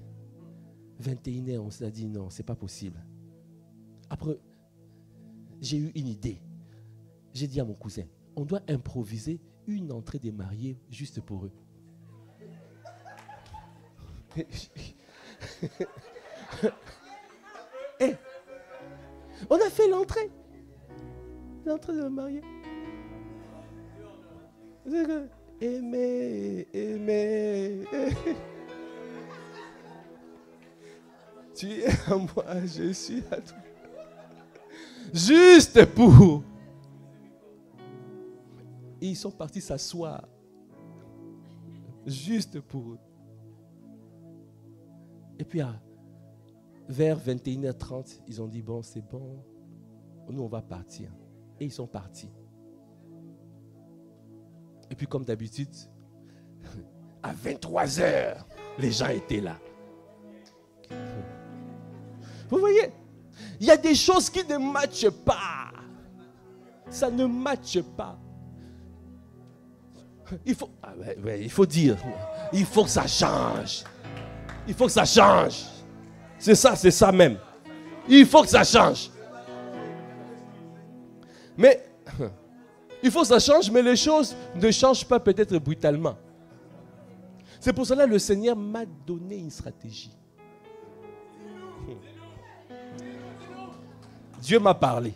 21h, on s'est dit, non, c'est pas possible. Après, j'ai eu une idée. J'ai dit à mon cousin, on doit improviser une entrée des mariés juste pour eux. Et on a fait l'entrée de mariés. Aimer. Tu es à moi, je suis à toi. Juste pour. Et ils sont partis s'asseoir. Juste pour eux. Et puis, vers 21h30, ils ont dit, bon, c'est bon. Nous, on va partir. Et ils sont partis. Et puis, comme d'habitude, à 23h, les gens étaient là. Vous voyez, il y a des choses qui ne matchent pas. Ça ne matche pas. Il faut dire, il faut que ça change. Il faut que ça change. C'est ça même. Il faut que ça change. Mais, il faut que ça change, mais les choses ne changent pas peut-être brutalement. C'est pour cela que le Seigneur m'a donné une stratégie. Dieu m'a parlé.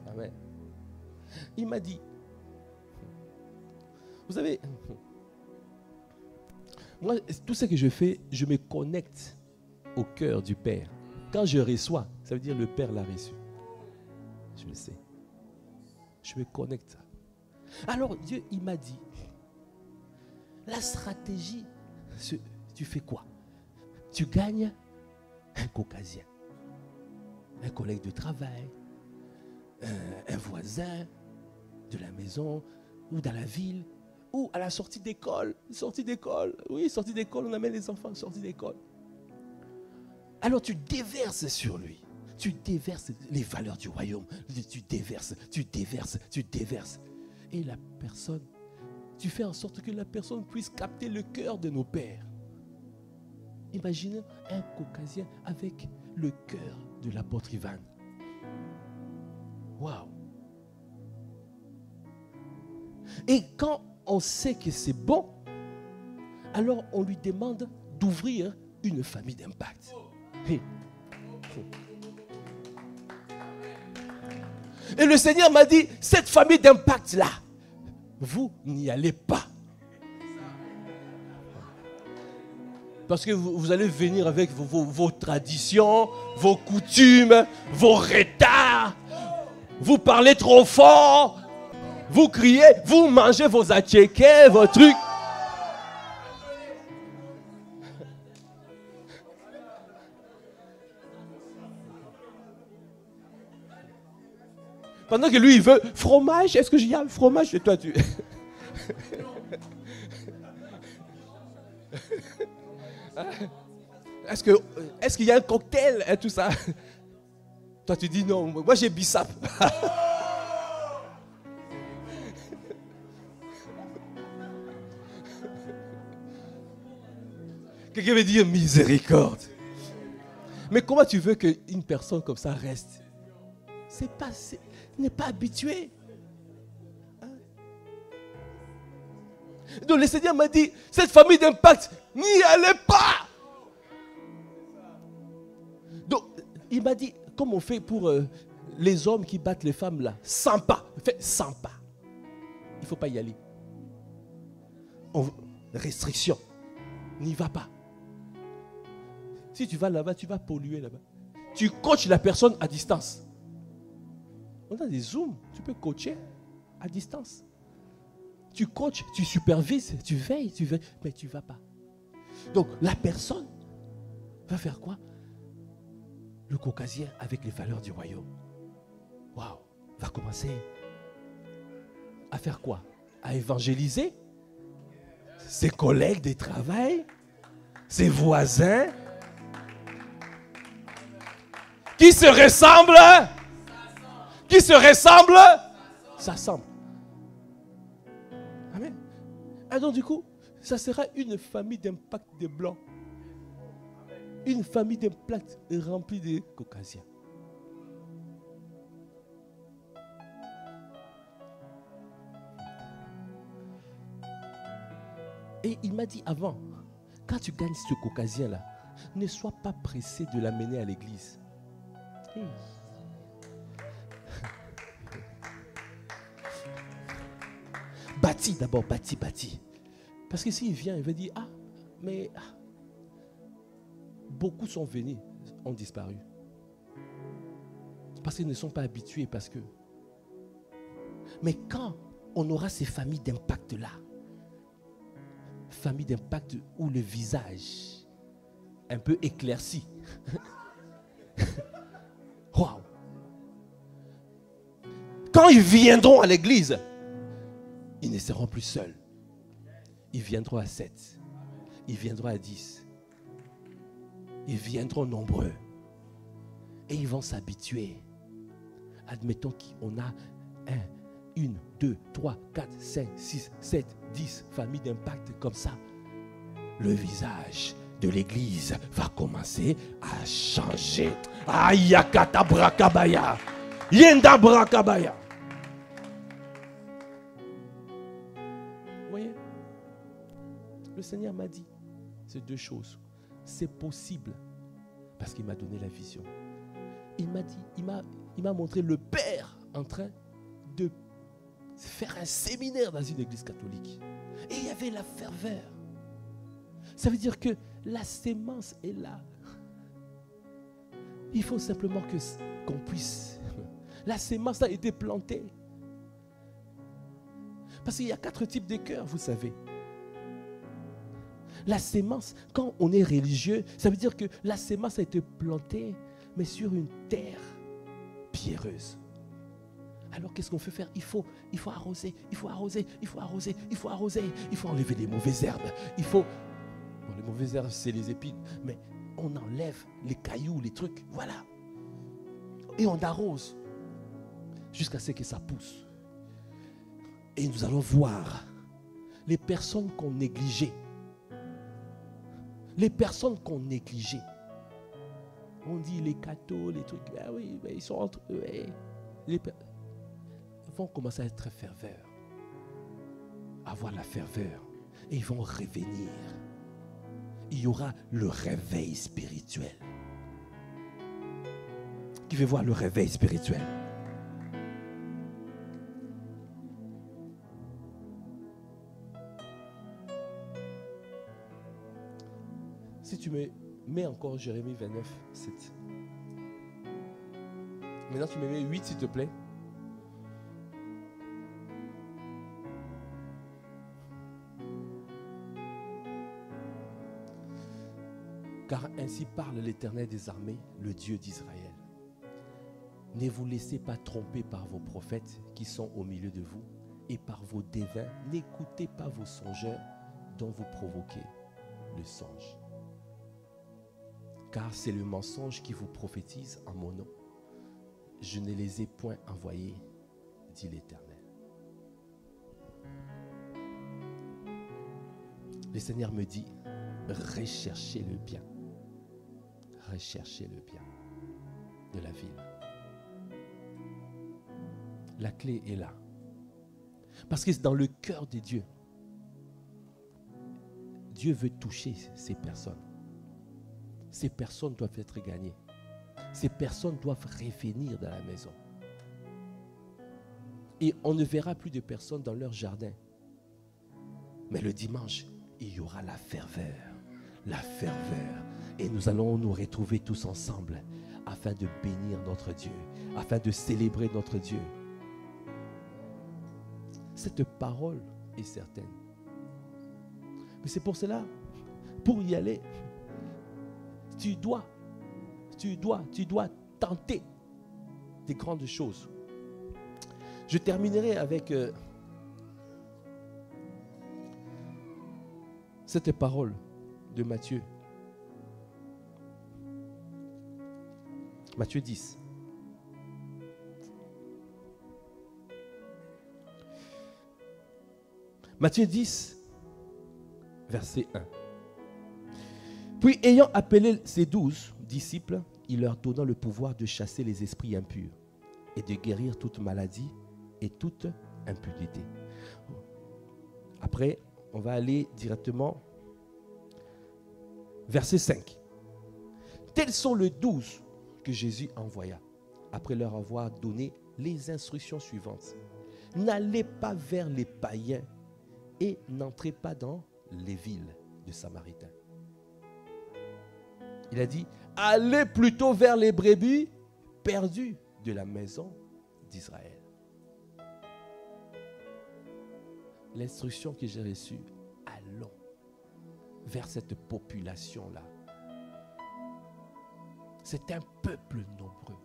Amen. Il m'a dit, vous savez, moi, tout ce que je fais, je me connecte au cœur du Père. Quand je reçois, ça veut dire le Père l'a reçu. Je le sais. Je me connecte. Alors Dieu, il m'a dit, la stratégie, tu fais quoi? Tu gagnes un caucasien, un collègue de travail, un voisin de la maison ou dans la ville ou à la sortie d'école. Sortie d'école, oui, sortie d'école, on amène les enfants, sortie d'école. Alors tu déverses sur lui. Tu déverses les valeurs du royaume. Tu déverses. Et la personne, tu fais en sorte que la personne puisse capter le cœur de nos pères. Imaginez un caucasien avec le cœur de l'apôtre Ivan. Waouh! Et quand on sait que c'est bon, alors on lui demande d'ouvrir une famille d'impact. Et le Seigneur m'a dit, cette famille d'impact-là, vous n'y allez pas. Parce que vous allez venir avec vos traditions, vos coutumes, vos retards. Vous parlez trop fort. Vous criez, vous mangez vos attiékés, vos trucs. Pendant que lui, il veut fromage. Est-ce que j'y ai fromage? Et toi, tu... Est-ce qu'il y a un cocktail et tout ça? Toi, tu dis non. Moi, j'ai bissap. Quelqu'un veut dire miséricorde. Mais comment tu veux qu'une personne comme ça reste? N'est pas habitué. Hein? Donc le Seigneur m'a dit, cette famille d'impact, n'y allez pas. Donc il m'a dit, comme on fait pour les hommes qui battent les femmes là, 100 pas. Fais 100 pas. Il ne faut pas y aller. Restriction. N'y va pas. Si tu vas là-bas, tu vas polluer là-bas. Tu coaches la personne à distance. On a des zooms, tu peux coacher à distance. Tu coaches, tu supervises, tu veilles, mais tu ne vas pas. Donc la personne va faire quoi? Le caucasien avec les valeurs du royaume. Waouh, va commencer à faire quoi? À évangéliser ses collègues de travail, ses voisins, qui se ressemblent. Qui se ressemble, s'assemble. Amen. Et donc du coup, ça sera une famille d'impact de blancs. Une famille d'impact remplie de caucasiens. Et il m'a dit avant, quand tu gagnes ce caucasien-là, ne sois pas pressé de l'amener à l'église. Hey. Bâti d'abord, bâti. Parce que s'il vient, il va dire, beaucoup sont venus, ont disparu. Parce qu'ils ne sont pas habitués, Mais quand on aura ces familles d'impact-là, familles d'impact où le visage un peu éclairci, waouh! Quand ils viendront à l'église, ils ne seront plus seuls. Ils viendront à 7. Ils viendront à 10. Ils viendront nombreux. Et ils vont s'habituer. Admettons qu'on a 1, 2, 3, 4, 5, 6, 7, 10 familles d'impact comme ça. Le visage de l'église va commencer à changer. Ayakata brakabaya. Yenda brakabaya. Le Seigneur m'a dit ces deux choses. C'est possible. Parce qu'il m'a donné la vision. Il m'a dit, il m'a montré le Père en train de faire un séminaire dans une église catholique. Et il y avait la ferveur. Ça veut dire que la sémence est là. Il faut simplement qu'on puisse. La sémence a été plantée. Parce qu'il y a 4 types de cœurs, vous savez. La sémence, quand on est religieux, ça veut dire que la sémence a été plantée, mais sur une terre pierreuse. Alors qu'est-ce qu'on fait faire? Il faut arroser, il faut arroser, il faut arroser, il faut arroser, il faut enlever les mauvaises herbes. Bon, les mauvaises herbes, c'est les épines, mais on enlève les cailloux, les trucs, voilà. Et on arrose jusqu'à ce que ça pousse. Et nous allons voir les personnes qu'on négligeait. Les personnes qu'on négligeait. On dit les cathos, les trucs, ben oui, ben ils sont entre eux. Ils vont commencer à être très ferveurs. Avoir la ferveur. Et ils vont revenir. Il y aura le réveil spirituel. Qui veut voir le réveil spirituel? Si tu me mets encore Jérémie 29, 7. Maintenant tu me mets 8 s'il te plaît. Car ainsi parle l'Éternel des armées, le Dieu d'Israël. Ne vous laissez pas tromper par vos prophètes qui sont au milieu de vous et par vos devins. N'écoutez pas vos songeurs dont vous provoquez le songe. Car c'est le mensonge qui vous prophétise en mon nom. Je ne les ai point envoyés, dit l'Éternel. Le Seigneur me dit, recherchez le bien. Recherchez le bien de la ville. La clé est là. Parce que c'est dans le cœur de Dieu. Dieu veut toucher ces personnes. Ces personnes doivent être gagnées. Ces personnes doivent revenir dans la maison. Et on ne verra plus de personnes dans leur jardin. Mais le dimanche, il y aura la ferveur. La ferveur. Et nous allons nous retrouver tous ensemble afin de bénir notre Dieu, afin de célébrer notre Dieu. Cette parole est certaine. Mais c'est pour cela, pour y aller, tu dois tenter des grandes choses. Je terminerai avec cette parole de Matthieu. Matthieu 10. Matthieu 10, verset 1. Puis ayant appelé ses 12 disciples, il leur donna le pouvoir de chasser les esprits impurs et de guérir toute maladie et toute impureté. Après, on va aller directement verset 5. Tels sont les 12 que Jésus envoya après leur avoir donné les instructions suivantes. N'allez pas vers les païens et n'entrez pas dans les villes de Samaritains. Il a dit, allez plutôt vers les brebis perdues de la maison d'Israël. L'instruction que j'ai reçue, allons vers cette population-là. C'est un peuple nombreux.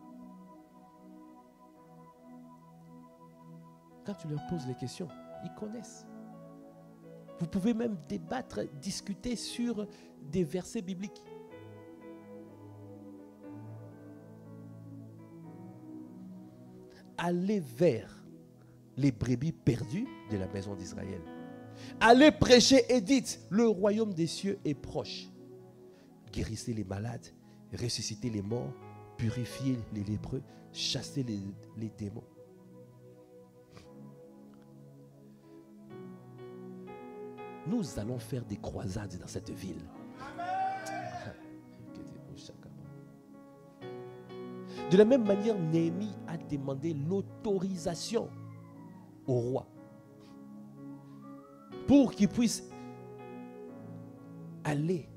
Quand tu leur poses les questions, ils connaissent. Vous pouvez même débattre, discuter sur des versets bibliques. Allez vers les brebis perdues de la maison d'Israël. Allez prêcher et dites, le royaume des cieux est proche. Guérissez les malades, ressuscitez les morts, purifiez les lépreux, chassez les démons. Nous allons faire des croisades dans cette ville. De la même manière, Néhémie a demandé l'autorisation au roi pour qu'il puisse aller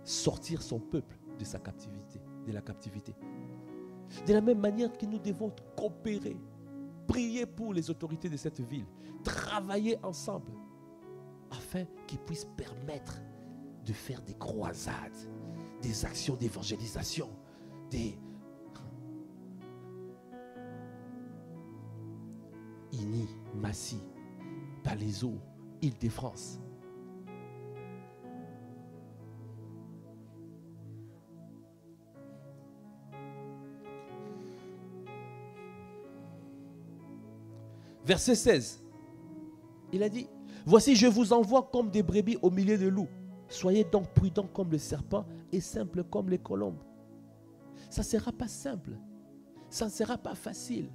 sortir son peuple de sa captivité, de la captivité. De la même manière que nous devons coopérer, prier pour les autorités de cette ville, travailler ensemble afin qu'ils puissent permettre de faire des croisades, des actions d'évangélisation, des Igny, Massy, Palaiseau, Île-de-France. Verset 16, il a dit, voici je vous envoie comme des brebis au milieu de loups. Soyez donc prudents comme le serpent et simples comme les colombes. Ça ne sera pas simple, ça ne sera pas facile.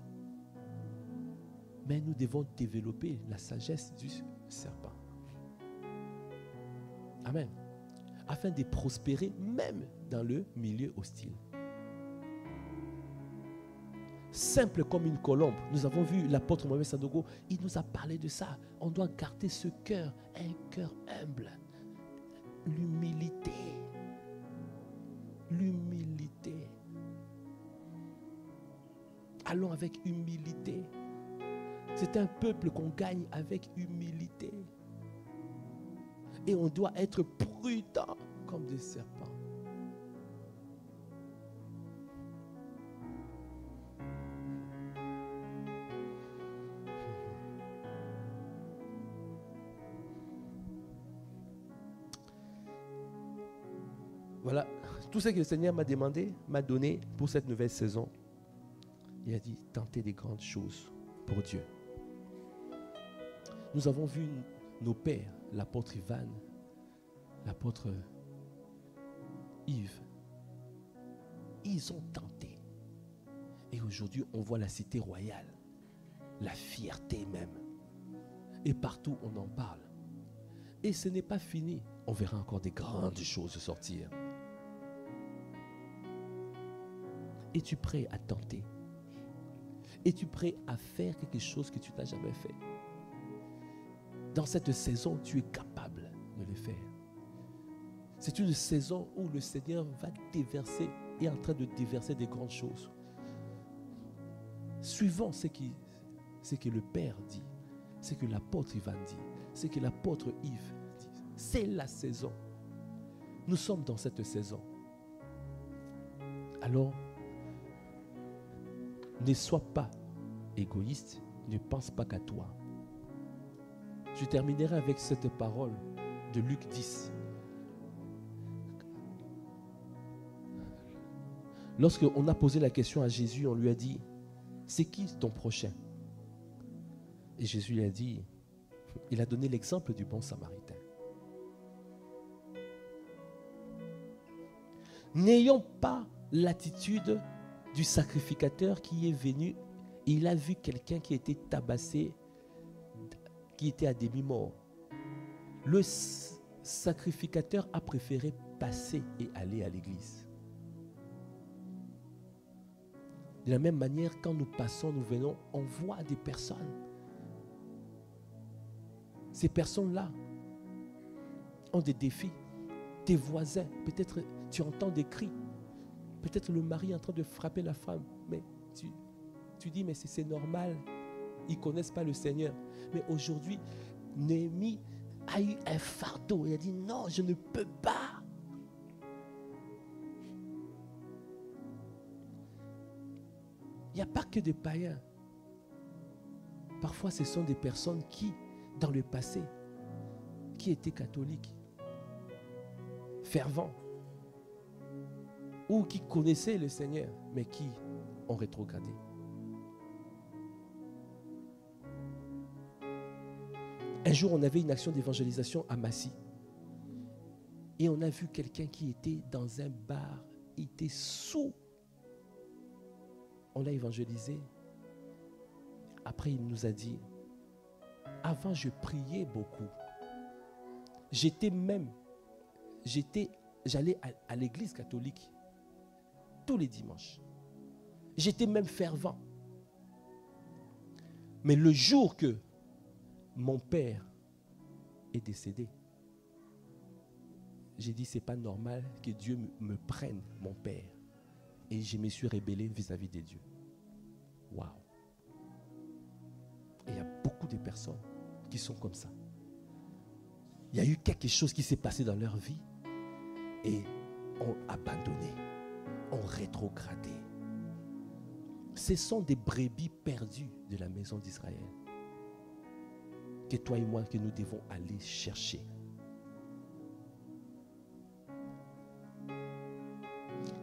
Mais nous devons développer la sagesse du serpent. Amen. Afin de prospérer même dans le milieu hostile. Simple comme une colombe. Nous avons vu l'apôtre Mohamed Sandogo, il nous a parlé de ça. On doit garder ce cœur, un cœur humble. L'humilité. L'humilité. Allons avec humilité. C'est un peuple qu'on gagne avec humilité. Et on doit être prudent comme des serpents. Voilà, tout ce que le Seigneur m'a demandé, m'a donné pour cette nouvelle saison. Il a dit, tentez des grandes choses pour Dieu. Nous avons vu nos pères, l'apôtre Ivan, l'apôtre Yves. Ils ont tenté. Et aujourd'hui, on voit la cité royale, la fierté même. Et partout, on en parle. Et ce n'est pas fini. On verra encore des grandes choses sortir. Es-tu prêt à tenter? Es-tu prêt à faire quelque chose que tu n'as jamais fait? Dans cette saison, tu es capable de le faire. C'est une saison où le Seigneur va déverser, est en train de déverser des grandes choses. Suivons ce que le Père dit, ce que l'apôtre Ivan dit, ce que l'apôtre Yves dit. C'est la saison. Nous sommes dans cette saison. Alors, ne sois pas égoïste, ne pense pas qu'à toi. Je terminerai avec cette parole de Luc 10. Lorsqu'on a posé la question à Jésus, on lui a dit, c'est qui ton prochain? Et Jésus lui a dit, il a donné l'exemple du bon samaritain. N'ayons pas l'attitude du sacrificateur qui est venu, il a vu quelqu'un qui était tabassé, qui était à demi-mort. Le sacrificateur a préféré passer et aller à l'église. De la même manière, quand nous passons, nous venons, on voit des personnes. Ces personnes-là ont des défis. Tes voisins, peut-être tu entends des cris. Peut-être le mari est en train de frapper la femme. Mais tu dis, mais c'est normal. Ils ne connaissent pas le Seigneur. Mais aujourd'hui, Néhémie a eu un fardeau. Il a dit, non, je ne peux pas. Il n'y a pas que des païens. Parfois, ce sont des personnes qui, dans le passé, qui étaient catholiques, fervents, ou qui connaissaient le Seigneur, mais qui ont rétrogradé. Un jour, on avait une action d'évangélisation à Massy. Et on a vu quelqu'un qui était dans un bar, il était sous. On l'a évangélisé. Après, il nous a dit, avant, je priais beaucoup. J'allais à l'église catholique tous les dimanches. J'étais même fervent. Mais le jour que mon père est décédé, j'ai dit, c'est pas normal que Dieu me prenne mon père. Et je me suis rébellé vis-à-vis de Dieu. Waouh! Et il y a beaucoup de personnes qui sont comme ça. Il y a eu quelque chose qui s'est passé dans leur vie et ont abandonné, ont rétrogradé. Ce sont des brebis perdues de la maison d'Israël que toi et moi, que nous devons aller chercher.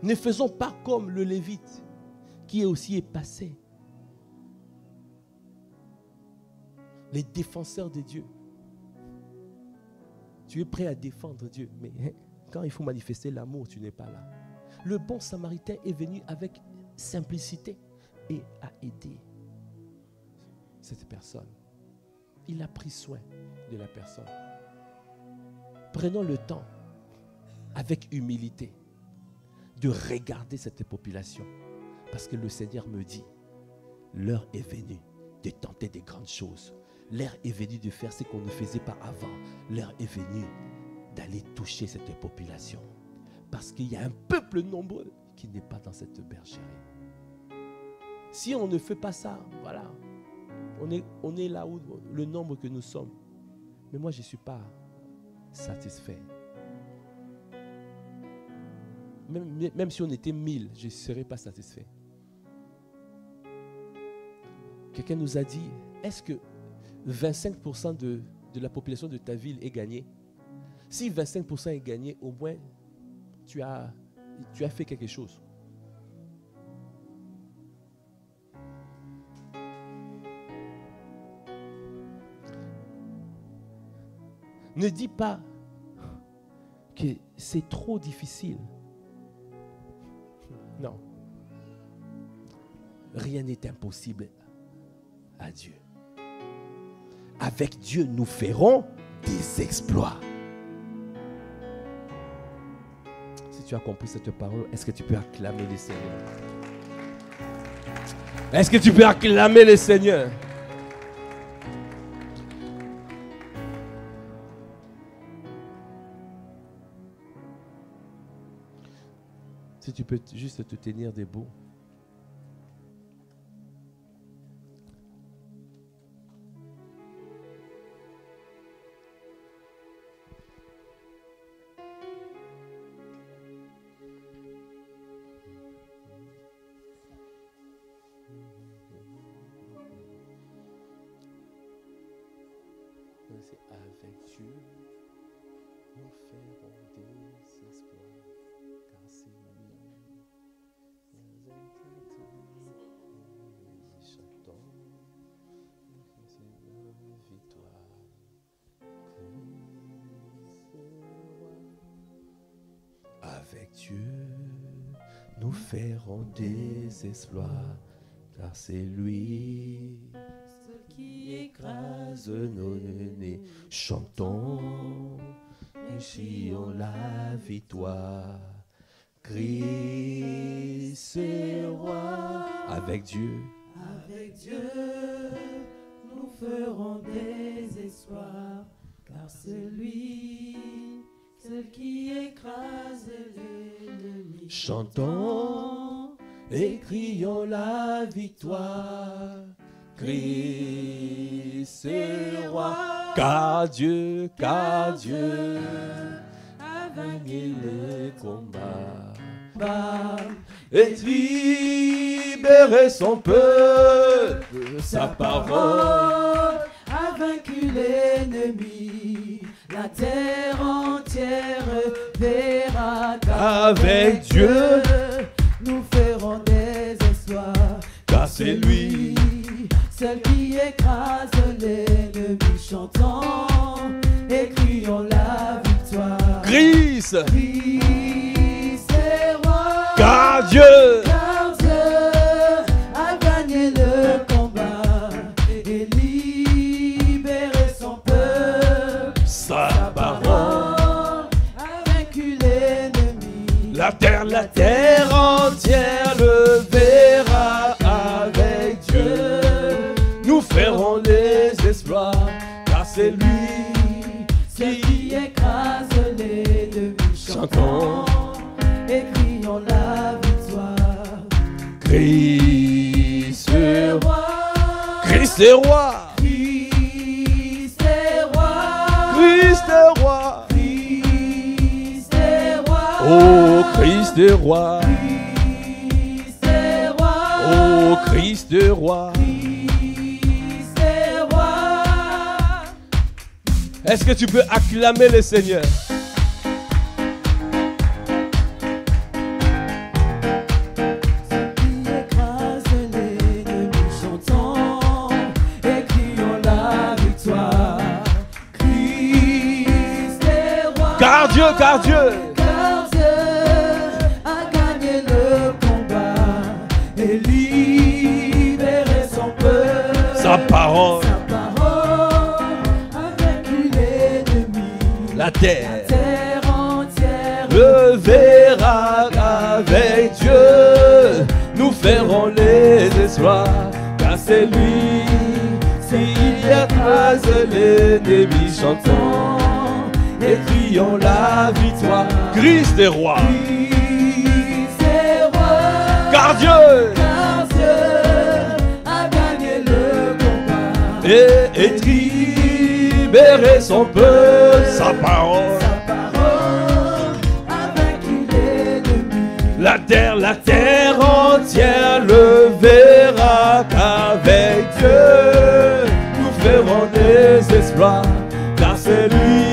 Ne faisons pas comme le Lévite qui aussi est passé. Les défenseurs de Dieu. Tu es prêt à défendre Dieu, mais quand il faut manifester l'amour, tu n'es pas là. Le bon Samaritain est venu avec simplicité et a aidé cette personne. Il a pris soin de la personne. Prenons le temps, avec humilité, de regarder cette population. Parce que le Seigneur me dit, l'heure est venue de tenter des grandes choses. L'heure est venue de faire ce qu'on ne faisait pas avant. L'heure est venue d'aller toucher cette population. Parce qu'il y a un peuple nombreux qui n'est pas dans cette bergerie. Si on ne fait pas ça, voilà, on est là où le nombre que nous sommes. Mais moi, je ne suis pas satisfait. Même si on était 1000, je ne serais pas satisfait. Quelqu'un nous a dit, est-ce que 25% de la population de ta ville est gagnée? Si 25% est gagné, au moins, tu as fait quelque chose. Ne dis pas que c'est trop difficile. Non. Rien n'est impossible à Dieu. Avec Dieu, nous ferons des exploits. Si tu as compris cette parole, est-ce que tu peux acclamer le Seigneur? Est-ce que tu peux acclamer le Seigneur? Si tu peux juste te tenir debout. C'est avec Dieu, nous ferons des exploits, car c'est lui. Chantons, c'est notre victoire. Avec Dieu, nous ferons des exploits, car c'est lui qui écrase nos nez. Chantons, nous chions la victoire. Christ est roi. Avec Dieu, nous ferons des exploits, car c'est lui, celui qui écrase l'ennemi. chantons et crions la victoire. Christ est roi, car Dieu a gagné le combat. Et libéré son peuple, sa parole a vaincu l'ennemi. La terre entière verra qu'avec Dieu nous ferons des exploits, car c'est lui, celle qui écrase l'ennemi. Chantons et crions la victoire. Christ est roi, car Dieu a gagné le combat et libéré son peuple. sa parole A vaincu l'ennemi. la terre entière le verra. c'est lui qui écrase l'ennemi. Chantons et crions la victoire. Christ est roi. Christ Christ est roi. Christ est roi. Christ est roi. Christ est roi. Oh, Christ est roi. Christ est roi. Oh, Christ est roi. Christ est roi. Est-ce que tu peux acclamer le Seigneur? Qui écrase l'ennemi, chantons et crions la victoire. Christ est roi. Car Dieu, Car Dieu a gagné le combat et libéré son peuple. sa parole, Sa parole a vaincu l'ennemi. la terre Entière le verra avec Dieu. Nous ferons les exploits, car c'est lui qui écrase l'ennemi. Chantons et crions la victoire. Christ est roi, Christ est roi. car Dieu Car Dieu a gagné le combat est libéré son peuple. Sa parole, Sa parole a vaincu l'ennemi. la terre entière le verra qu'avec Dieu nous ferons des exploits, car c'est lui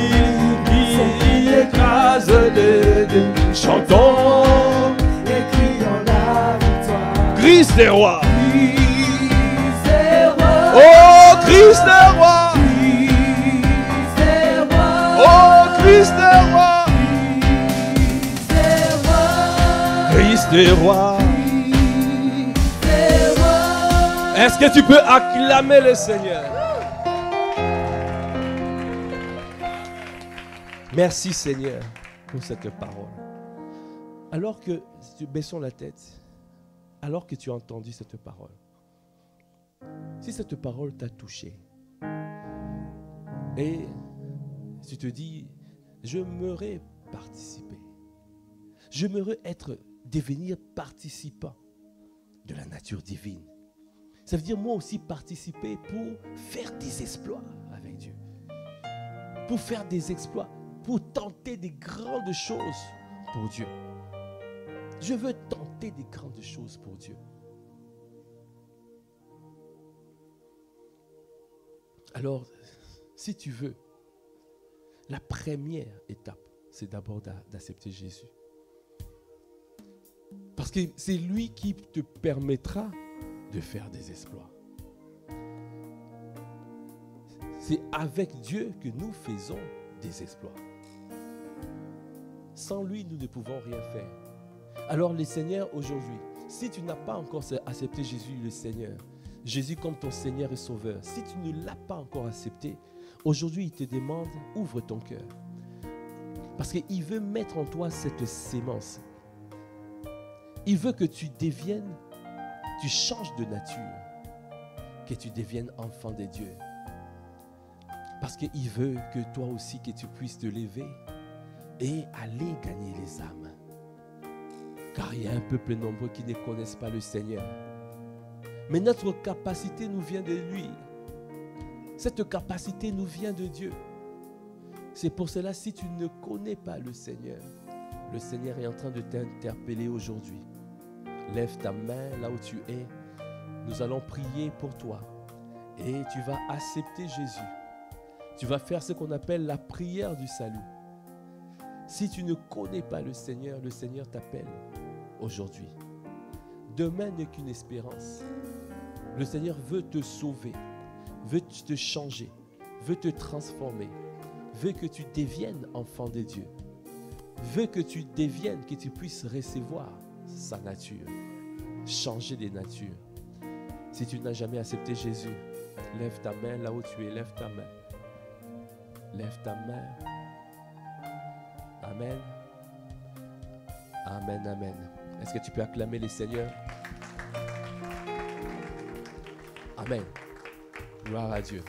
qui écrase l'ennemi. Chantons, Et crions la victoire. Christ est roi. Christ est roi. Oh, Christ est roi. Christ est roi. Oh, Christ est roi. Christ est roi. Christ est roi. Christ est roi. Est-ce que tu peux acclamer le Seigneur? Merci Seigneur pour cette parole. Alors que tu baissons la tête, alors que tu as entendu cette parole, si cette parole t'a touché et tu te dis, j'aimerais participer, j'aimerais devenir participant de la nature divine. Ça veut dire moi aussi participer pour faire des exploits avec Dieu. Pour faire des exploits, pour tenter des grandes choses pour Dieu. Je veux tenter des grandes choses pour Dieu. Alors, si tu veux, la première étape, c'est d'abord d'accepter Jésus. Parce que c'est lui qui te permettra de faire des exploits. C'est avec Dieu que nous faisons des exploits. Sans lui, nous ne pouvons rien faire. Alors le Seigneur aujourd'hui, si tu n'as pas encore accepté Jésus le Seigneur, Jésus comme ton Seigneur et Sauveur, si tu ne l'as pas encore accepté, aujourd'hui il te demande, ouvre ton cœur. Parce qu'il veut mettre en toi cette sémence. Il veut que tu deviennes, tu changes de nature, que tu deviennes enfant de Dieu. Parce qu'il veut que toi aussi, que tu puisses te lever et aller gagner les âmes. Car il y a un peuple nombreux qui ne connaissent pas le Seigneur. Mais notre capacité nous vient de lui. Cette capacité nous vient de Dieu. C'est pour cela, si tu ne connais pas le Seigneur est en train de t'interpeller aujourd'hui. Lève ta main là où tu es. Nous allons prier pour toi. Et tu vas accepter Jésus. Tu vas faire ce qu'on appelle la prière du salut. Si tu ne connais pas le Seigneur t'appelle aujourd'hui. Demain n'est qu'une espérance. Le Seigneur veut te sauver, veut te changer, veut te transformer, veut que tu deviennes enfant de Dieu, veut que tu deviennes, que tu puisses recevoir sa nature, changer de nature. Si tu n'as jamais accepté Jésus, lève ta main là où tu es, lève ta main. Lève ta main. Amen. Amen, amen. Est-ce que tu peux acclamer le Seigneur? Amen. Gloire à Dieu.